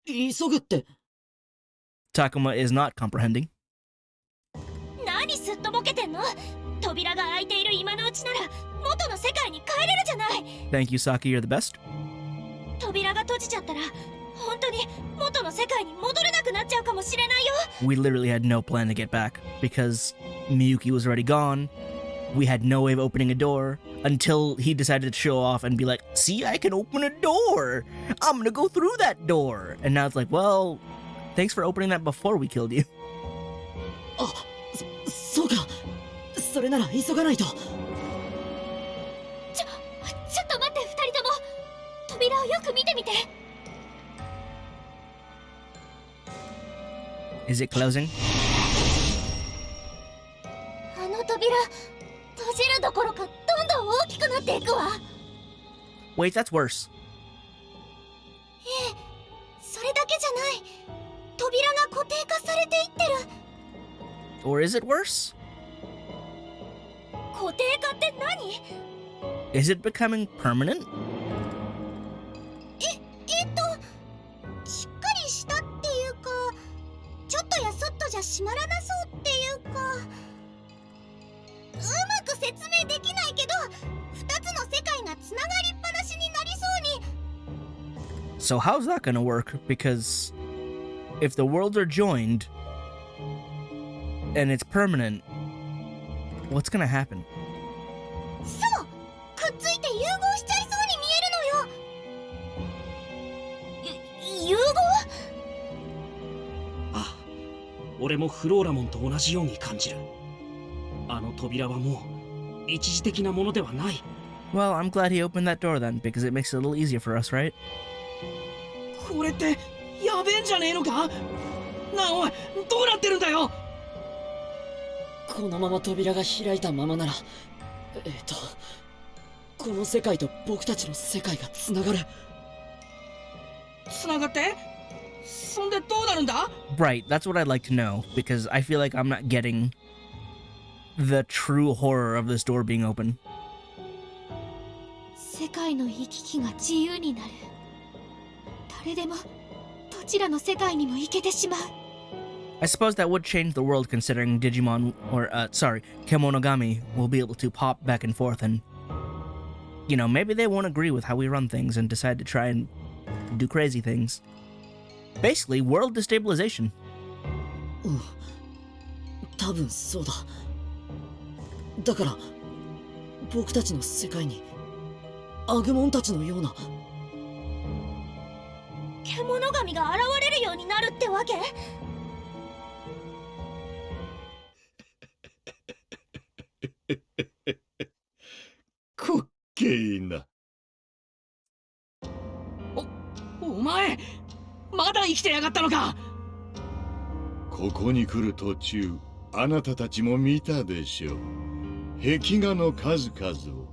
急ぐって。 Takuma is not comprehending. 何すっとぼけてんの？扉が開いている今のうちなら元の世界に帰れるじゃない。 Thank you, Saki, you're the best. 扉が閉じちゃったら本当に元の世界に戻れなくなっちゃうかもしれないよ。 We literally had no plan to get back because Miyuki was already gone. We had no way of opening a door until he decided to show off and be like, see, I can open a door. I'm gonna go through that door. And now it's like, well, thanks for opening that before we killed you. あ、そうか。それなら急がないと。ちょっと待って、二人とも。扉をよく見てみて。 Is it closing? あの扉、閉じるどころかどんどん大きくなっていくわ。 Wait, that's worse. ええ、それだけじゃない。扉が固定化されていってる。 Or is it worse? 固定化って何？ Is it becoming permanent? しっかりしたっていうか、ちょっとやそっとじゃ閉まらなそうっていうか、うまく説明できないけど、二つの世界がつながりっぱなしになりそうに。 So how's that gonna work? Because if the worlds are joined and it's permanent, what's gonna happen? そう、くっついて融合しちゃいそうに見えるのよ。融合？あ、俺もフローラモンと同じように感じる。あの扉はもう一時的なものではない。 Well, I'm glad he opened that door then, because it makes it a little easier for us, right? これってやべえんじゃねえのか？なあおい、どうなってるんだよ。このまま扉が開いたままなら、この世界と僕たちの世界がつながる。つながって？そんでどうなるんだ？ Right, that's what I'd like to know, because I feel like I'm not getting the true horror of this door being open. 世界の行き来が自由になる。誰でもどちらの世界にも行けてしまう。 I suppose that would change the world considering Digimon, or, Kemonogami will be able to pop back and forth and, you know, maybe they won't agree with how we run things and decide to try and do crazy things. Basically, world destabilization. うん、多分そうだ。だから、僕たちの世界に、アグモンたちのような、獣神が現れるようになるってわけ？こっけいな。お前、まだ生きてやがったのか。ここに来る途中、あなたたちも見たでしょう。壁画の数々を。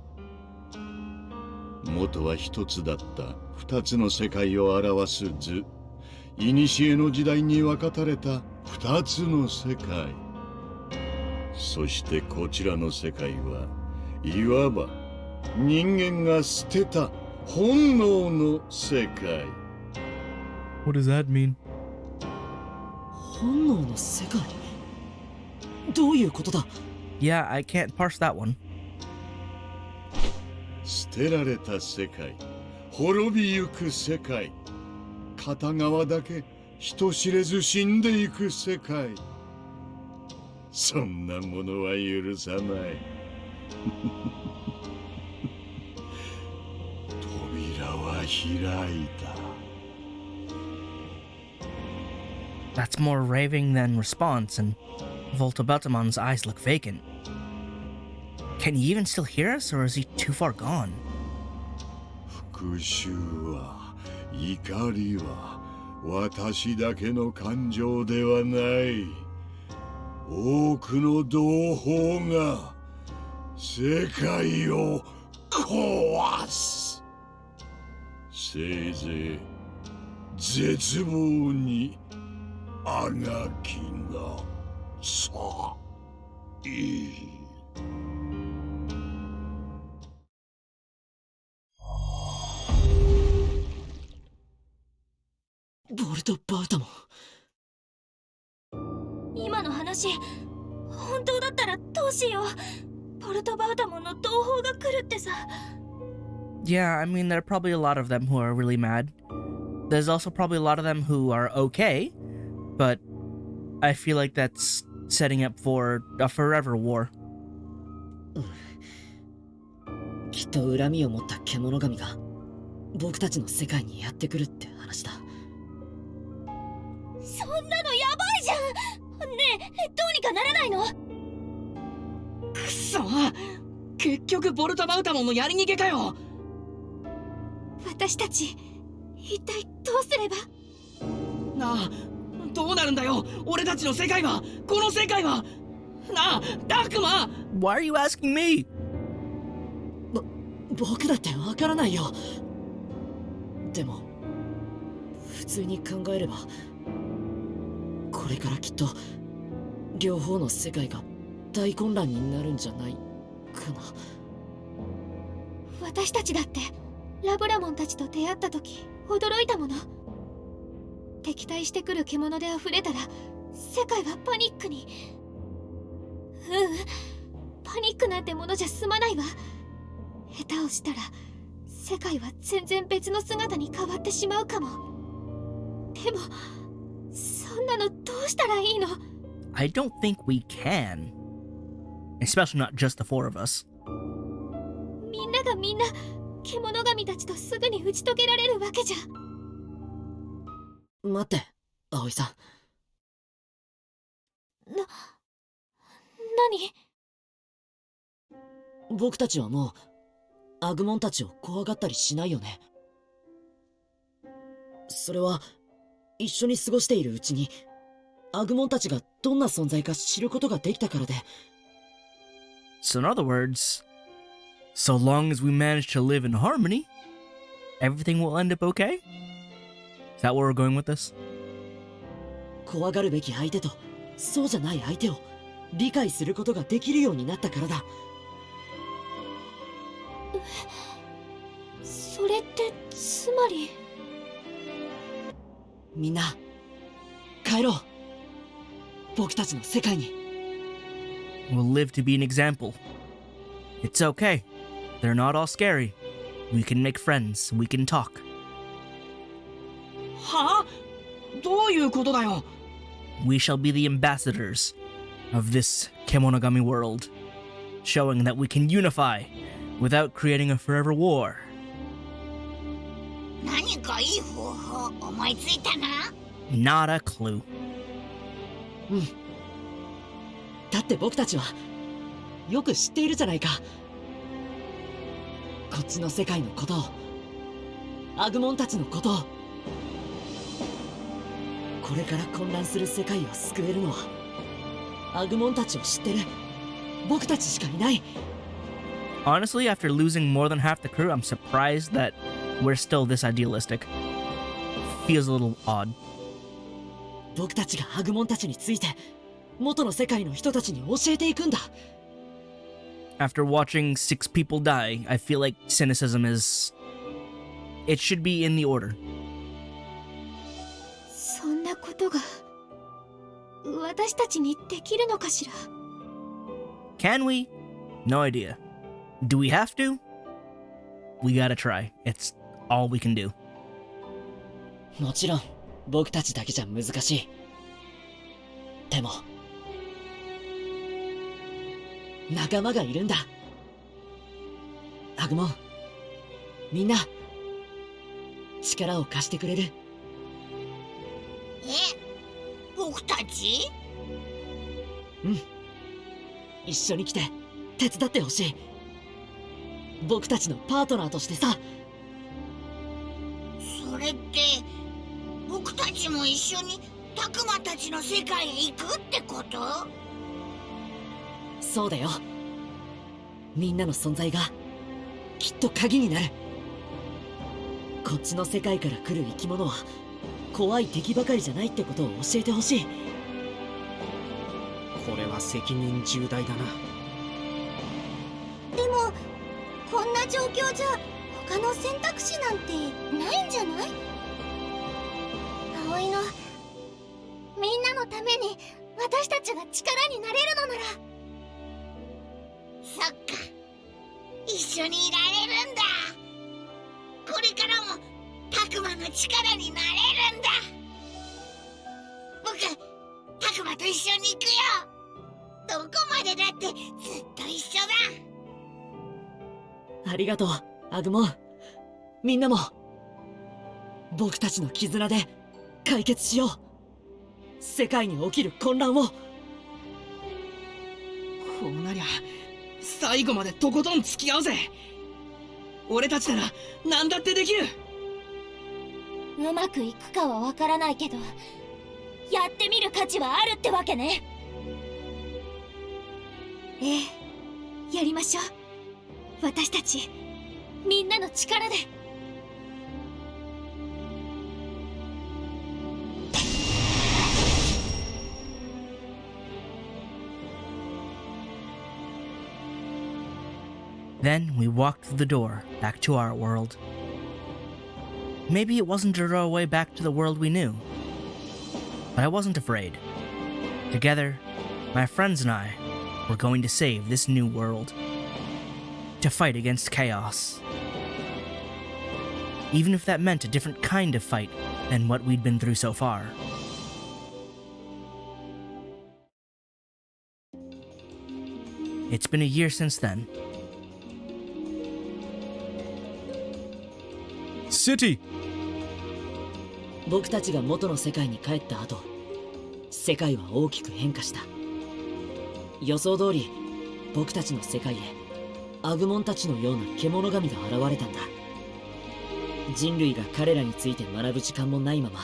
元は一つだった二つの世界を表す図。古の時代に分かたれた二つの世界。そしてこちらの世界はいわば人間が捨てた本能の世界。What does that mean? 本能の世界？どういうことだ？ Yeah, I can't parse that one. 捨てられた世界、滅びゆく世界、片側だけ人知れず死んでいく世界。そんなものは許さない。扉は開いた。That's more raving than response, and Voltobeltamon's eyes look vacant. Can he even still hear us, or is he too far gone? 復讐は、怒りは、私だけの感情ではない。多くの同胞が世界を壊す。せいぜい絶望にあがきなさい。ボルト・バウタモン。今の話本当だったらどうしよう。ポルトバウタモンの同胞が来るってさ。 Yeah, I mean, there are probably a lot of them who are really mad. There's also probably a lot of them who are okay, but I feel like that's setting up for a forever war. きっと恨みを持った獣神が僕たちの世界にやってくるって話だ。そんなのやばいじゃん。ねえ、どうにかならないの？くそ、結局ボルトバウタモンのやり逃げかよ。私たち一体どうすれば？なあ、どうなるんだよ。俺たちの世界は、この世界は。なあ、ダクマ。 Why are you asking me? 僕だってわからないよ。でも普通に考えればこれからきっと両方の世界が大混乱になるんじゃないかな。私たちだってラブラモンたちと出会った時驚いたもの。敵対してくる獣で溢れたら世界はパニックに。パニックなんてものじゃ済まないわ。下手をしたら世界は全然別の姿に変わってしまうかも。でもそんなのどうしたらいいの？ I don't think we can. Especially not just the four of us. みんながみんな獣神たちとすぐに打ち解けられるわけじゃ。待って、葵さん。何？僕たちはもうアグモンたちを怖がったりしないよね。それは一緒に過ごしているうちにアグモンたちがどんな存在か知ることができたからで。 So in other words, so long as we manage to live in harmony, everything will end up okay? Is that where we're going with this? 怖がるべき相手とそうじゃない相手を理解することができるようになったからだ。それってつまり。みんな帰ろう。僕たちの世界に。 We'll live to be an example. It's okay. They're not all scary. We can make friends. We can talk. はあ？どういうことだよ。 We shall be the ambassadors of this Kemonogami world, showing that we can unify without creating a forever war. 何かいい方法思いついたな。 Not a clue. だって僕たちはよく知っているじゃないか。こっちの世界のことを、アグモンたちのことを。これから混乱する世界を救えるのはアグモンたちを知ってる僕たちしかいない。 Honestly, after losing more than half the crew, I'm surprised that we're still this idealistic. Feels a little odd. 僕たちがアグモンたちについて元の世界の人たちに教えていくんだ。 After watching 6 people die, I feel like cynicism is... It should be in the order. そんなことが私たちにできるのかしら。 Can we? No idea. Do we have to? We gotta try. It's all we can do. もちろん僕たちだけじゃ難しい。でも仲間がいるんだ。アグモン、みんな力を貸してくれる？僕たち？うん、一緒に来て手伝ってほしい。僕たちのパートナーとしてさ。それって僕たちも一緒にタクマたちの世界へ行くってこと？そうだよ。みんなの存在がきっと鍵になる。こっちの世界から来る生き物は怖い敵ばかりじゃないってことを教えてほしい。これは責任重大だな。でもこんな状況じゃ他の選択肢なんてないんじゃない？葵のみんなのために私たちが力になれるのなら。そっか、一緒にいられるんだ。これからもタクマの力になれるんだ。僕タクマと一緒に行くよ。どこまでだってずっと一緒だ。ありがとう、アグモン。みんなも僕たちの絆で解決しよう。世界に起きる混乱を。こうなりゃ最後までとことん付き合うぜ。俺たちなら何だってできる。うまくいくかはわからないけど、やってみる価値はあるってわけね。ええ、やりましょう。私たちみんなの力で。Then we walked through the door, back to our world. Maybe it wasn't a way back to the world we knew. But I wasn't afraid. Together, my friends and I were going to save this new world. To fight against chaos. Even if that meant a different kind of fight than what we'd been through so far. It's been a year since then. City! 僕たちが元の世界に帰った後、世界は大きく変化した。予想通り、僕たちの世界へアグモンたちのような獣神が現れたんだ。人類が彼らについて学ぶ時間もないまま、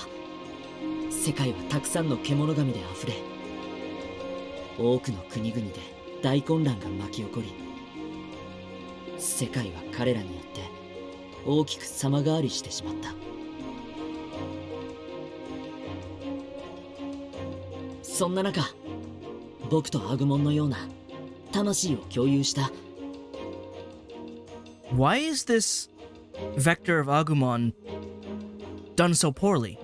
世界はたくさんの獣神で溢れ、多くの国々で大混乱が巻き起こり、世界は彼らによって大きく様変わりしてしまった。そんな中、僕とアグモンのような魂を共有した。Why is this vector of Agumon done so poorly?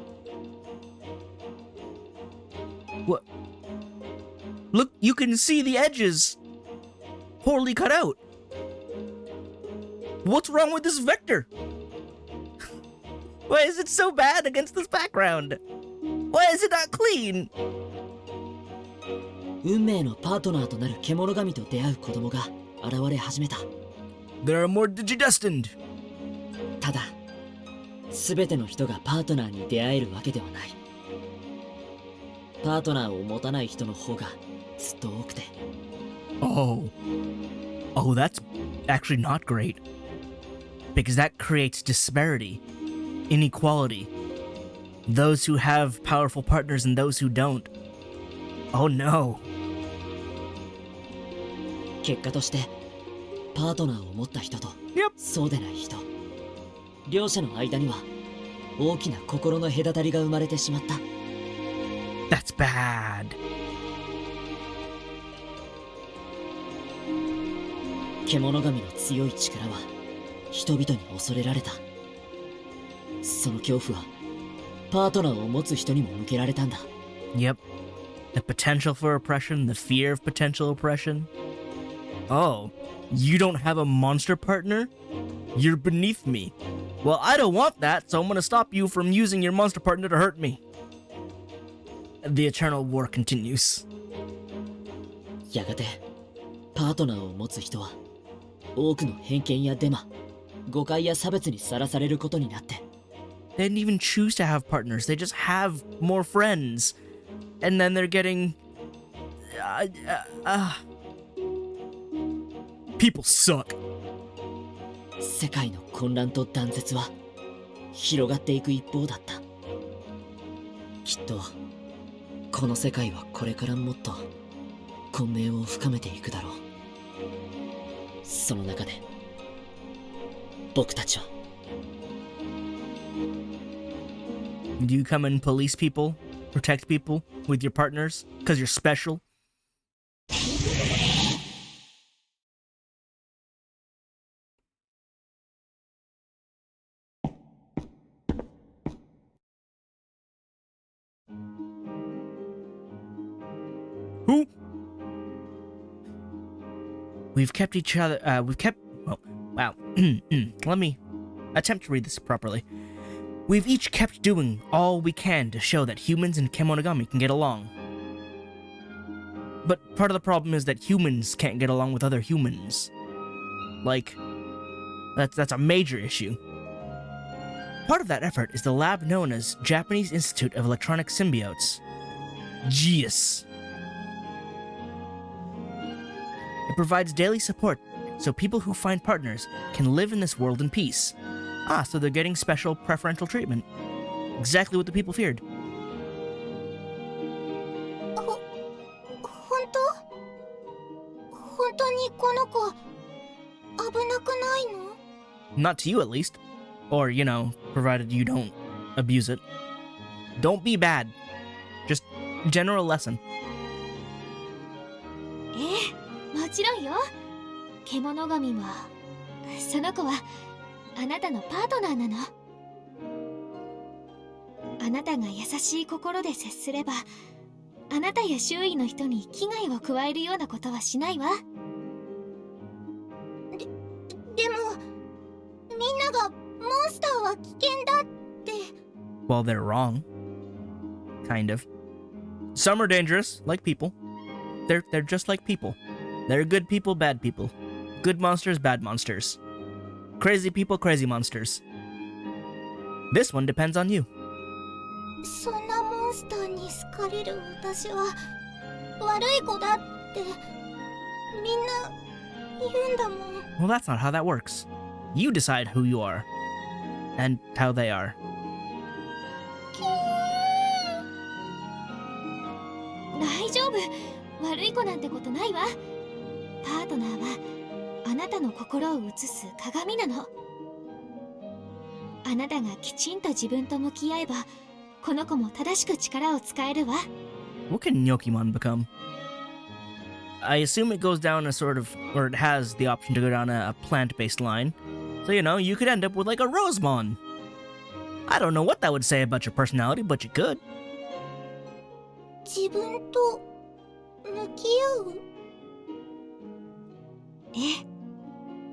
What? Look, you can see the edges poorly cut out. What's wrong with this vector? Why is it so bad against this background? Why is it not clean? 運命のパートナーとなる獣神と出会う子供が現れ始めた。There are more Digidestined. ただ、すべての人がパートナーに出会えるわけではない。パートナーを持たない人の方がずっと多くて。Oh, that's actually not great. Because that creates disparity, inequality. Those who have powerful partners and those who don't. Oh no. 結果として、パートナーを持った人と、Yep. そうでない人。両者の間には大きな心の隔たりが生まれてしまった。That's bad. 獣神の強い力は人々に恐れられた。その恐怖はパートナーを持つ人にも向けられたんだ。Yep. The potential for oppression, the fear of potential oppression. Oh, you don't have a monster partner? You're beneath me. Well, I don't want that, so I'm gonna stop you from using your monster partner to hurt me. The eternal war continues. やがてパートナーを持つ人は多くの偏見やデマ、誤解や差別にさらされることになって、 They didn't even choose to have partners. They just have more friends. And then they're getting... People suck. 世界の混乱と断絶は広がっていく一方だった。きっとこの世界はこれからもっと混迷を深めていくだろう。その中で僕たちは Do you come and police people? Protect people with your partners? Because you're special? Who? We've kept each other, oh, wow. Let me attempt to read this properly. We've each kept doing all we can to show that humans and Kemonogami can get along. But part of the problem is that humans can't get along with other humans. Like, that's a major issue. Part of that effort is the lab known as Japanese Institute of Electronic Symbiotes. JIS. It provides daily support so people who find partners can live in this world in peace. Ah, so they're getting special preferential treatment. Exactly what the people feared. 本当にこの子危なくないの？ Not to you, at least. Or, you know, provided you don't abuse it. Don't be bad. Just general lesson. もちろんよ。獣神はその子はあなたのパートナーなの。あなたが優しい心で接すれば、あなたや周囲の人に危害を加えるようなことはしないわ。でもみんながモンスターは危険だって。 Well, they're wrong. Kind of. Some are dangerous, like people. They're just like people. They're good people, bad people. Good monsters, bad monsters. Crazy people, crazy monsters. This one depends on you. そんなモンスターに好かれる私は悪い子だってみんな言うんだもん。 Well, that's not how that works. You decide who you are. And how they are. 大丈夫。悪い子なんてことないわ。パートナーはあなたの心を映す鏡なの。あなたがきちんと自分と向き合えば、この子も正しく力を使えるわ。 What can Nyokimon become? I assume it goes down a sort of, or it has the option to go down a plant-based line. So, you know, you could end up with like a Rosemon. I don't know what that would say about your personality, but you could. 自分と向き合う？ええ、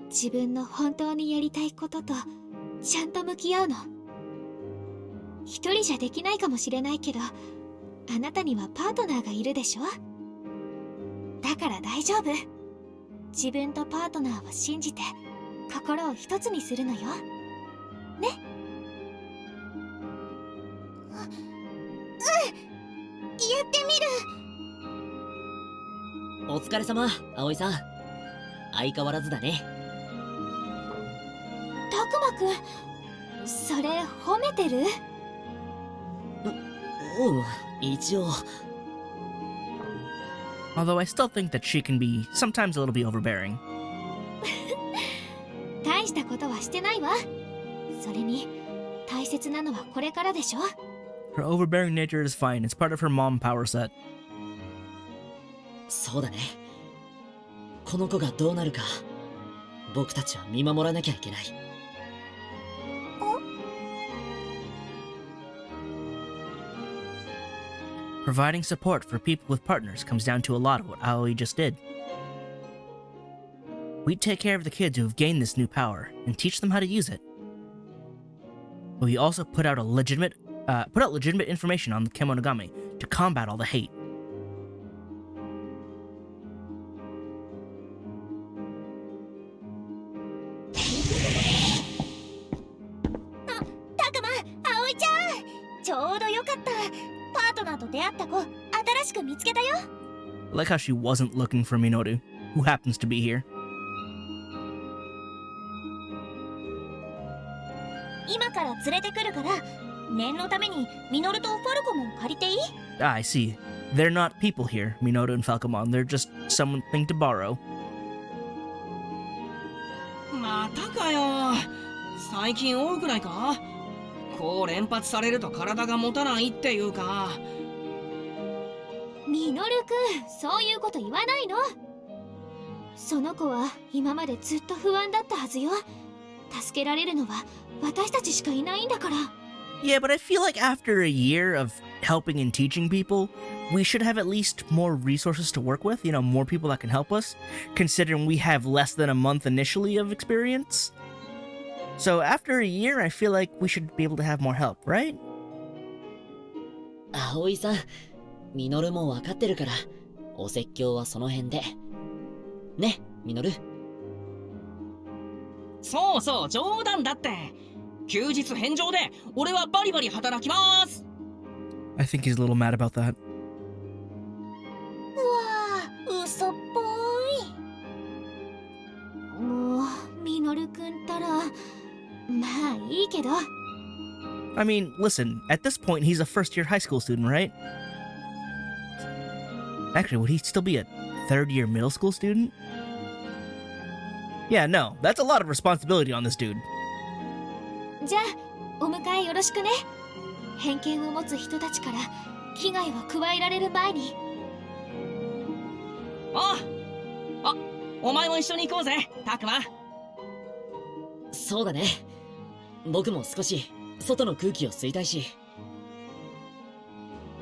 自分の本当にやりたいこととちゃんと向き合うの。一人じゃできないかもしれないけど、あなたにはパートナーがいるでしょ。だから大丈夫。自分とパートナーを信じて心を一つにするのよ。ね。やってみる。お疲れ様、葵さん。相変わらずだね。たくまくん、それ褒めてる？一応。 Although I still think that she can be sometimes a little bit overbearing. 大したことはしてないわ。それに大切なのはこれからでしょ。 Her overbearing nature is fine. It's part of her mom power set. そうだね。この子がどうなるか、僕たちは見守らなきゃいけない。Providing support for people with partners comes down to a lot of what Aoi just did. We take care of the kids who have gained this new power and teach them how to use it. But we also put out legitimate information on the Kemonogami to combat all the hate. ちょうどよかった。パートナーと出会った子、新しく見つけたよ。 I like how she wasn't looking for Minoru, who happens to be here. 今から連れてくるから、念のためにミノルとファルコモン借りていい？ Ah, I see. They're not people here, Minoru and Falcomon. They're just something to borrow. またかよ。最近多くないか？こう連発されると体が持たないっていうか。ミノルくん、そういうこと言わないの。その子は今までずっと不安だったはずよ。助けられるのは私たちしかいないんだから。 Yeah, but I feel like after a year of helping and teaching people, we should have at least more resources to work with, you know, more people that can help us, considering we have less than a month initially of experience. So after a year, I feel like we should be able to have more help, right? 葵さん、ミノルも分かってるから、お説教はその辺で。ね、ミノル。そうそう、冗談だって。休日返上で俺はバリバリ働きます。 I think he's a little mad about that. うわあ、嘘っぽい。もうミノルくんったら、まあいいけど。 I mean, listen, at this point, he's a first-year high school student, right? Actually, would he still be a third-year middle school student? Yeah, no, that's a lot of responsibility on this dude. じゃあお迎えよろしくね。偏見を持つ人たちから危害を加えられる前に。あ、お前も一緒に行こうぜ、タクマ。そうだね。僕も少し外の空気を吸いたいし。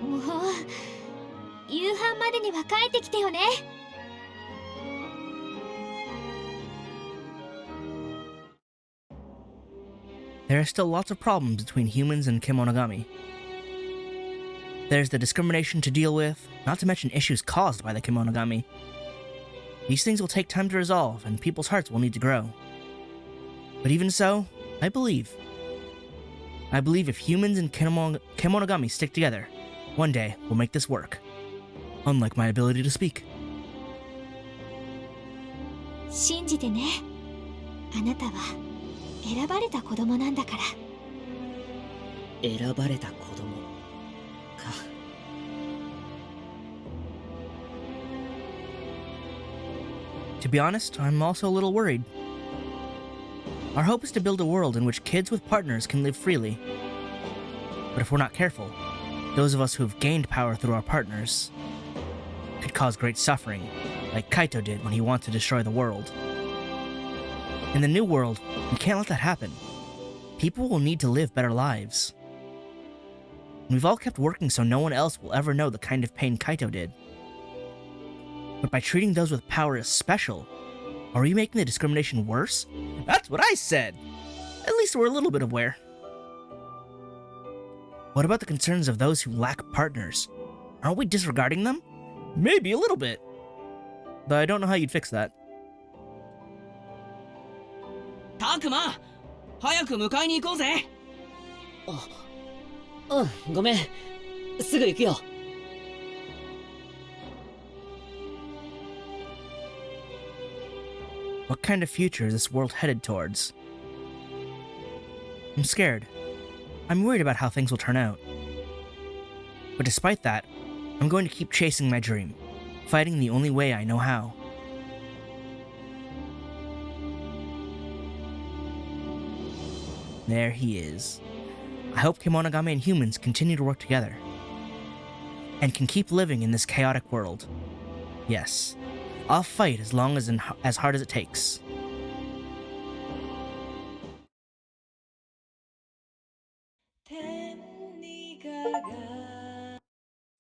もう夕飯までには帰ってきてよね。 There are still lots of problems between humans and Kemonogami. There's the discrimination to deal with, not to mention issues caused by the Kemonogami. These things will take time to resolve, and people's hearts will need to grow. But even so, I believe if humans and Kemonogami stick together, one day we'll make this work. Unlike my ability to speak. 信じてね。あなたは選ばれた子供なんだから。選ばれた子供か。To be honest, I'm also a little worried. Our hope is to build a world in which kids with partners can live freely. But if we're not careful, those of us who have gained power through our partners could cause great suffering, like Kaito did when he wanted to destroy the world. In the new world, we can't let that happen. People will need to live better lives. And we've all kept working so no one else will ever know the kind of pain Kaito did. But by treating those with power as special, are we making the discrimination worse? That's what I said! At least we're a little bit aware. What about the concerns of those who lack partners? Aren't we disregarding them? Maybe a little bit. Though I don't know how you'd fix that. タクマ、早く迎えに行こうぜ。ごめん。すぐ行くよ。What kind of future is this world headed towards? I'm scared. I'm worried about how things will turn out. But despite that, I'm going to keep chasing my dream, fighting the only way I know how. There he is. I hope Kemonogami and humans continue to work together and can keep living in this chaotic world. Yes, I'll fight as long as hard as it takes.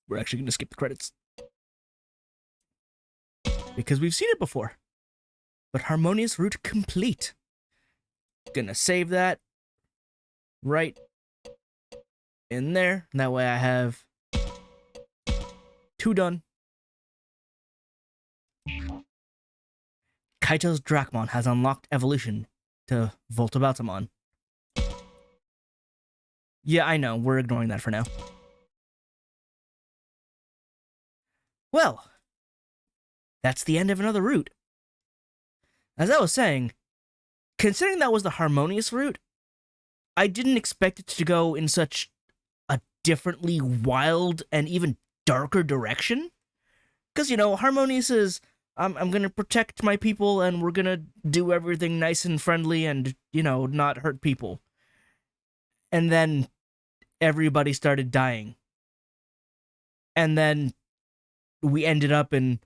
We're actually going to skip the credits because we've seen it before. But harmonious route complete. Gonna save that right in there. That way I have 2 done. Kaito's Drachmon has unlocked evolution to Volta Baltamon. Yeah, I know. We're ignoring that for now. Well, that's the end of another route. As I was saying, considering that was the harmonious route, I didn't expect it to go in such a differently wild and even darker direction. Because, you know, harmonious is, I'm gonna protect my people and we're gonna do everything nice and friendly and, you know, not hurt people. And then everybody started dying. And then we ended up in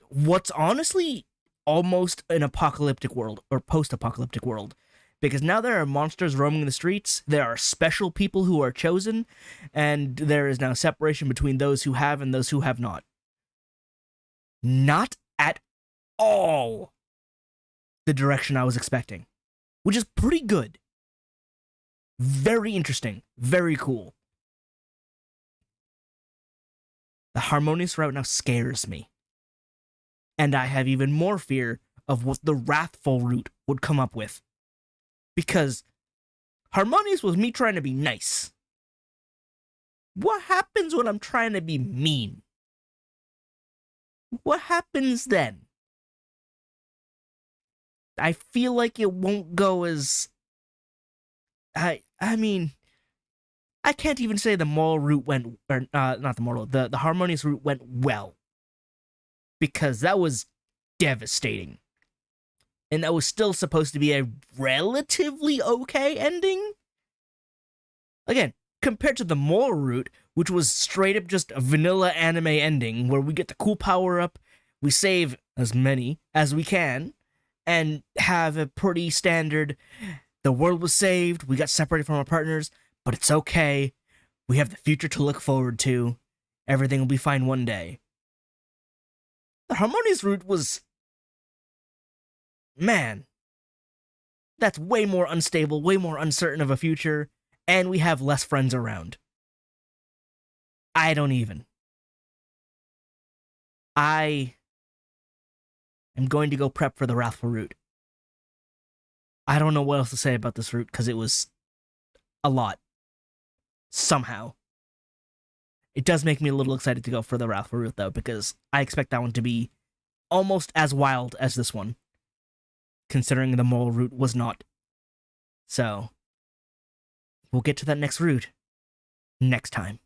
what's honestly almost an apocalyptic world, or post-apocalyptic world. Because now there are monsters roaming the streets, there are special people who are chosen, and there is now separation between those who have and those who have not. Not at all the direction I was expecting, which is pretty good. Very interesting, very cool. The harmonious route now scares me. And I have even more fear of what the wrathful route would come up with. Because harmonious was me trying to be nice. What happens when I'm trying to be mean? What happens then? I feel like it won't go as... I mean... I can't even say the moral route went... Or, not the moral... The harmonious route went well. Because that was devastating. And that was still supposed to be a relatively okay ending. Again, compared to the moral route, which was straight up just a vanilla anime ending, where we get the cool power up, we save as many as we can, and have a pretty standard, the world was saved, we got separated from our partners, but it's okay, we have the future to look forward to, everything will be fine one day. The harmonious route was... Man. That's way more unstable, way more uncertain of a future, and we have less friends around. I don't even. I am going to go prep for the wrathful route. I don't know what else to say about this route, because it was a lot. Somehow. It does make me a little excited to go for the wrathful route, though, because I expect that one to be almost as wild as this one, considering the moral route was not. So, we'll get to that next route next time.